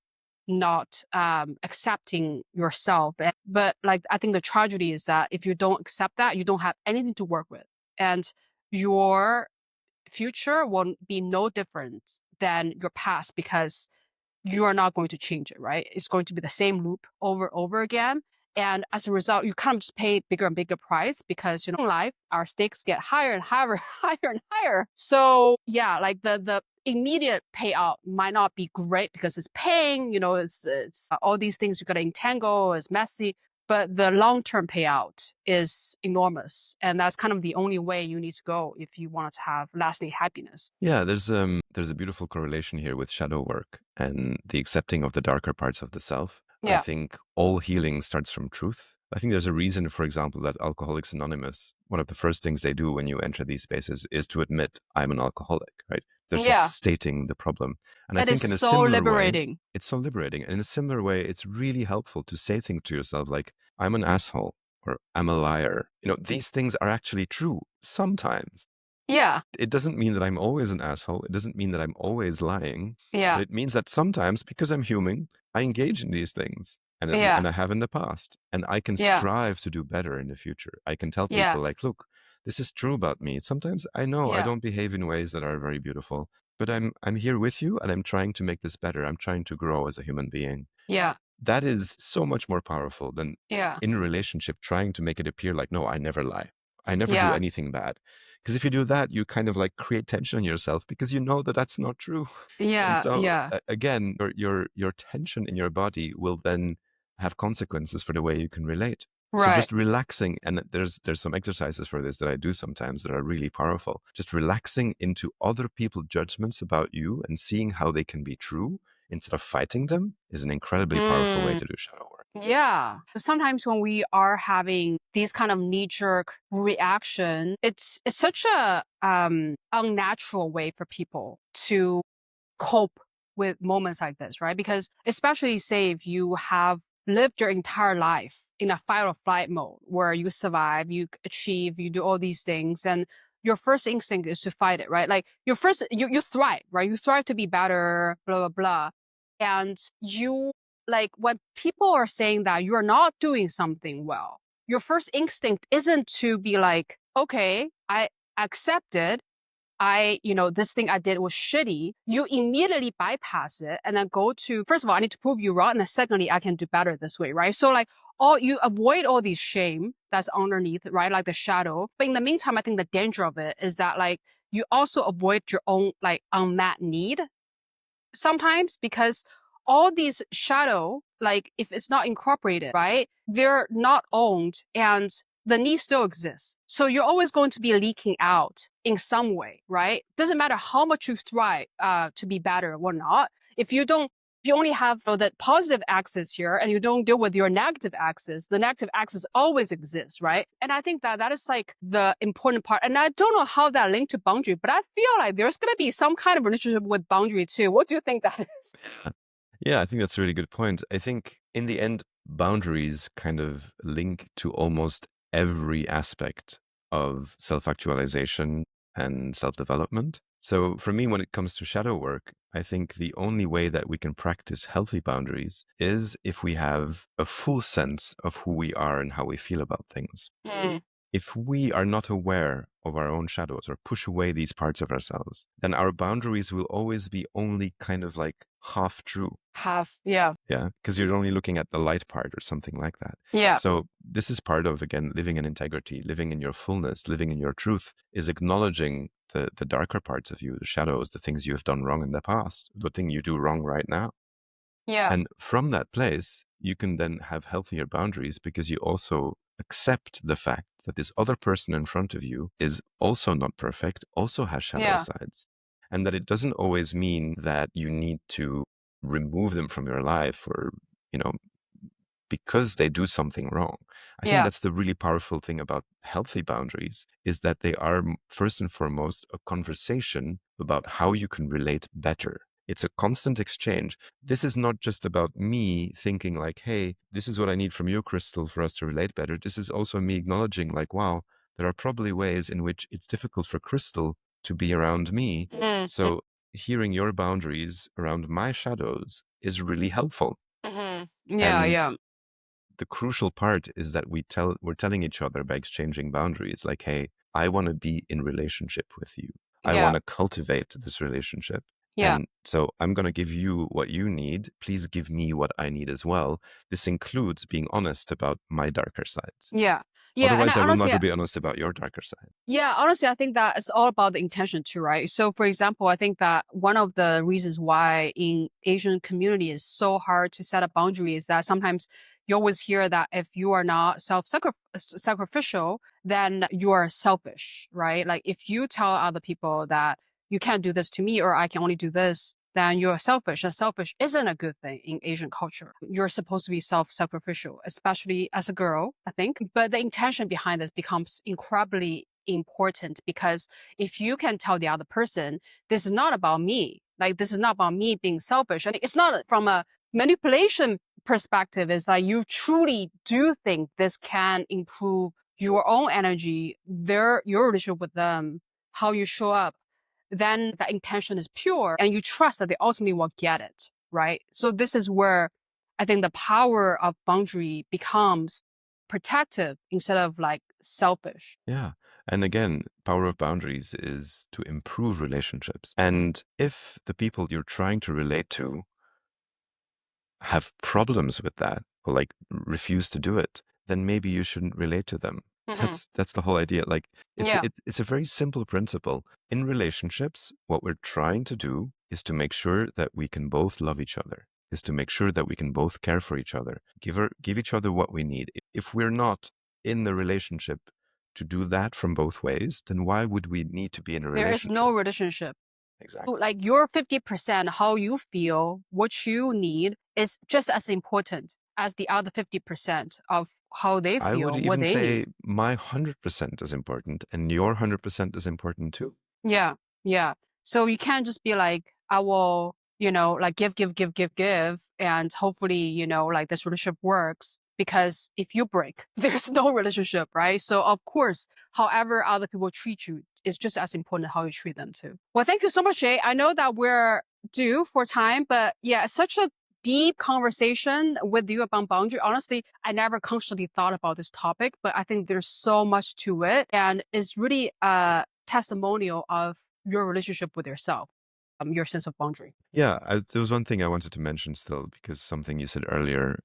not accepting yourself. But like, I think the tragedy is that if you don't accept that, you don't have anything to work with, and your future will be no different than your past, because you are not going to change it, right? It's going to be the same loop over and over again. And as a result, you kind of just pay bigger and bigger price, because, in life, our stakes get higher and higher, higher and higher. So yeah, like the immediate payout might not be great because it's pain, it's all these things you got to entangle, it's messy, but the long-term payout is enormous. And that's kind of the only way you need to go if you want to have lasting happiness. Yeah, there's a beautiful correlation here with shadow work and the accepting of the darker parts of the self. I Yeah. think all healing starts from truth. I think there's a reason, for example, that Alcoholics Anonymous, one of the first things they do when you enter these spaces is to admit, I'm an alcoholic, right? They're Yeah. just stating the problem. And I It is think in a so similar way, liberating. it's so liberating. And in a similar way, it's really helpful to say things to yourself like, I'm an asshole, or I'm a liar. These things are actually true sometimes. Yeah. It doesn't mean that I'm always an asshole. It doesn't mean that I'm always lying. Yeah. But it means that sometimes, because I'm human, I engage in these things. Yeah. And I have in the past. And I can Yeah. strive to do better in the future. I can tell Yeah. people, like, look, this is true about me. Sometimes I know I Yeah. don't behave in ways that are very beautiful, but I'm here with you, and I'm trying to make this better. I'm trying to grow as a human being. Yeah. That is so much more powerful than Yeah. in a relationship trying to make it appear like, no, I never lie. I never do Yeah. anything bad. Because if you do that, you kind of like create tension in yourself because you know that that's not true. And Yeah. so Yeah. again, your tension in your body will then have consequences for the way you can relate. So Right. just relaxing, and there's some exercises for this that I do sometimes that are really powerful. Just relaxing into other people's judgments about you and seeing how they can be true instead of fighting them is an incredibly powerful way to do shadow work. Yeah. Sometimes when we are having these kind of knee-jerk reaction, it's such a unnatural way for people to cope with moments like this, right? Because especially say if you have lived your entire life in a fight or flight mode where you survive, you achieve, you do all these things, and your first instinct is to fight it, right? Like you thrive, right? You thrive to be better, blah, blah, blah. And like when people are saying that you're not doing something well, your first instinct isn't to be like, okay, I accept it. This thing I did was shitty. You immediately bypass it and then go to, first of all, I need to prove you wrong. And then secondly, I can do better this way, right? So like you avoid all these shame that's underneath, right? Like the shadow. But in the meantime, I think the danger of it is that like you also avoid your own like unmet need sometimes, because all these shadow, like if it's not incorporated, right, they're not owned, and the need still exists. So you're always going to be leaking out in some way, right? Doesn't matter how much you try to be better or not. If you only have the positive axis here and you don't deal with your negative axis, the negative axis always exists, right? And I think that is like the important part. And I don't know how that linked to boundary, but I feel like there's going to be some kind of relationship with boundary too. What do you think that is? Yeah, I think that's a really good point. I think in the end, boundaries kind of link to almost every aspect of self-actualization and self-development. So for me, when it comes to shadow work, I think the only way that we can practice healthy boundaries is if we have a full sense of who we are and how we feel about things. Mm. If we are not aware of our own shadows or push away these parts of ourselves, then our boundaries will always be only kind of like half true. Half, yeah. Yeah, because you're only looking at the light part or something like that. Yeah. So this is part of, again, living in integrity, living in your fullness, living in your truth, is acknowledging the darker parts of you, the shadows, the things you have done wrong in the past, the thing you do wrong right now. Yeah. And from that place, you can then have healthier boundaries because you also accept the fact that this other person in front of you is also not perfect, also has shadow Yeah. sides. And that it doesn't always mean that you need to remove them from your life or, you know, because they do something wrong. I think Yeah. that's the really powerful thing about healthy boundaries is that they are first and foremost a conversation about how you can relate better. It's a constant exchange. This is not just about me thinking like, hey, this is what I need from you, Crystal, for us to relate better. This is also me acknowledging like, wow, there are probably ways in which it's difficult for Crystal to be around me. Mm. So hearing your boundaries around my shadows is really helpful. Mm-hmm. Yeah. And Yeah. the crucial part is that we're telling each other by exchanging boundaries like, hey, I want to be in relationship with you. I Yeah. want to cultivate this relationship. Yeah. And so I'm going to give you what you need. Please give me what I need as well. This includes being honest about my darker sides. Yeah. Yeah. And Otherwise, I I will honestly, never be honest about your darker side. yeah, honestly, I think that it's all about the intention too, right? So, for example, I think that one of the reasons why in Asian community is so hard to set a boundary is that sometimes you always hear that if you are not sacrificial, then you are selfish, right? Like if you tell other people that you can't do this to me or I can only do this, then you're selfish. And selfish isn't a good thing in Asian culture. You're supposed to be self-sacrificial, especially as a girl, I think. But the intention behind this becomes incredibly important because if you can tell the other person, this is not about me, like this is not about me being selfish. And it's not from a manipulation perspective, it's like you truly do think this can improve your own energy, your relationship with them, how you show up, then the intention is pure and you trust that they ultimately will get it, right? So this is where I think the power of boundary becomes protective instead of like selfish. Yeah. And again, power of boundaries is to improve relationships. And if the people you're trying to relate to have problems with that or like refuse to do it, then maybe you shouldn't relate to them. Mm-hmm. That's the whole idea. Like Yeah. it's a very simple principle. In relationships, what we're trying to do is to make sure that we can both love each other, is to make sure that we can both care for each other, give each other what we need. If we're not in the relationship to do that from both ways, then why would we need to be in a There is relationship? no relationship. Exactly. Like your 50%, how you feel, what you need is just as important as the other 50% of how they I would feel, what even they need. say my 100% is important and your 100% is important too. Yeah. Yeah. So you can't just be like, I will, like give, and hopefully, like this relationship works. Because if you break, there's no relationship, right? So of course, however other people treat you is just as important how you treat them too. Well, thank you so much, Jay. I know that we're due for time, but yeah, it's such a deep conversation with you about boundary. Honestly, I never consciously thought about this topic, but I think there's so much to it. And it's really testimonial of your relationship with yourself, your sense of boundary. Yeah, there was one thing I wanted to mention still, because something you said earlier,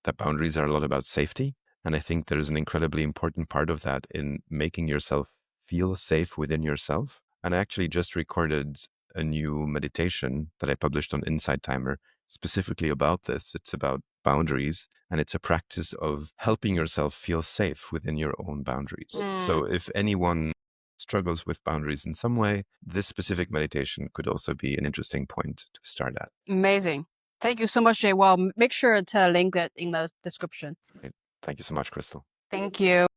that boundaries are a lot about safety. And I think there's an incredibly important part of that in making yourself feel safe within yourself. And I actually just recorded a new meditation that I published on Insight Timer specifically about this. It's about boundaries, and it's a practice of helping yourself feel safe within your own boundaries. So if anyone struggles with boundaries in some way, this specific meditation could also be an interesting point to start at. Amazing. Thank you so much, Jay. Well, make sure to link it in the description. Right. Thank you so much, Crystal. Thank you.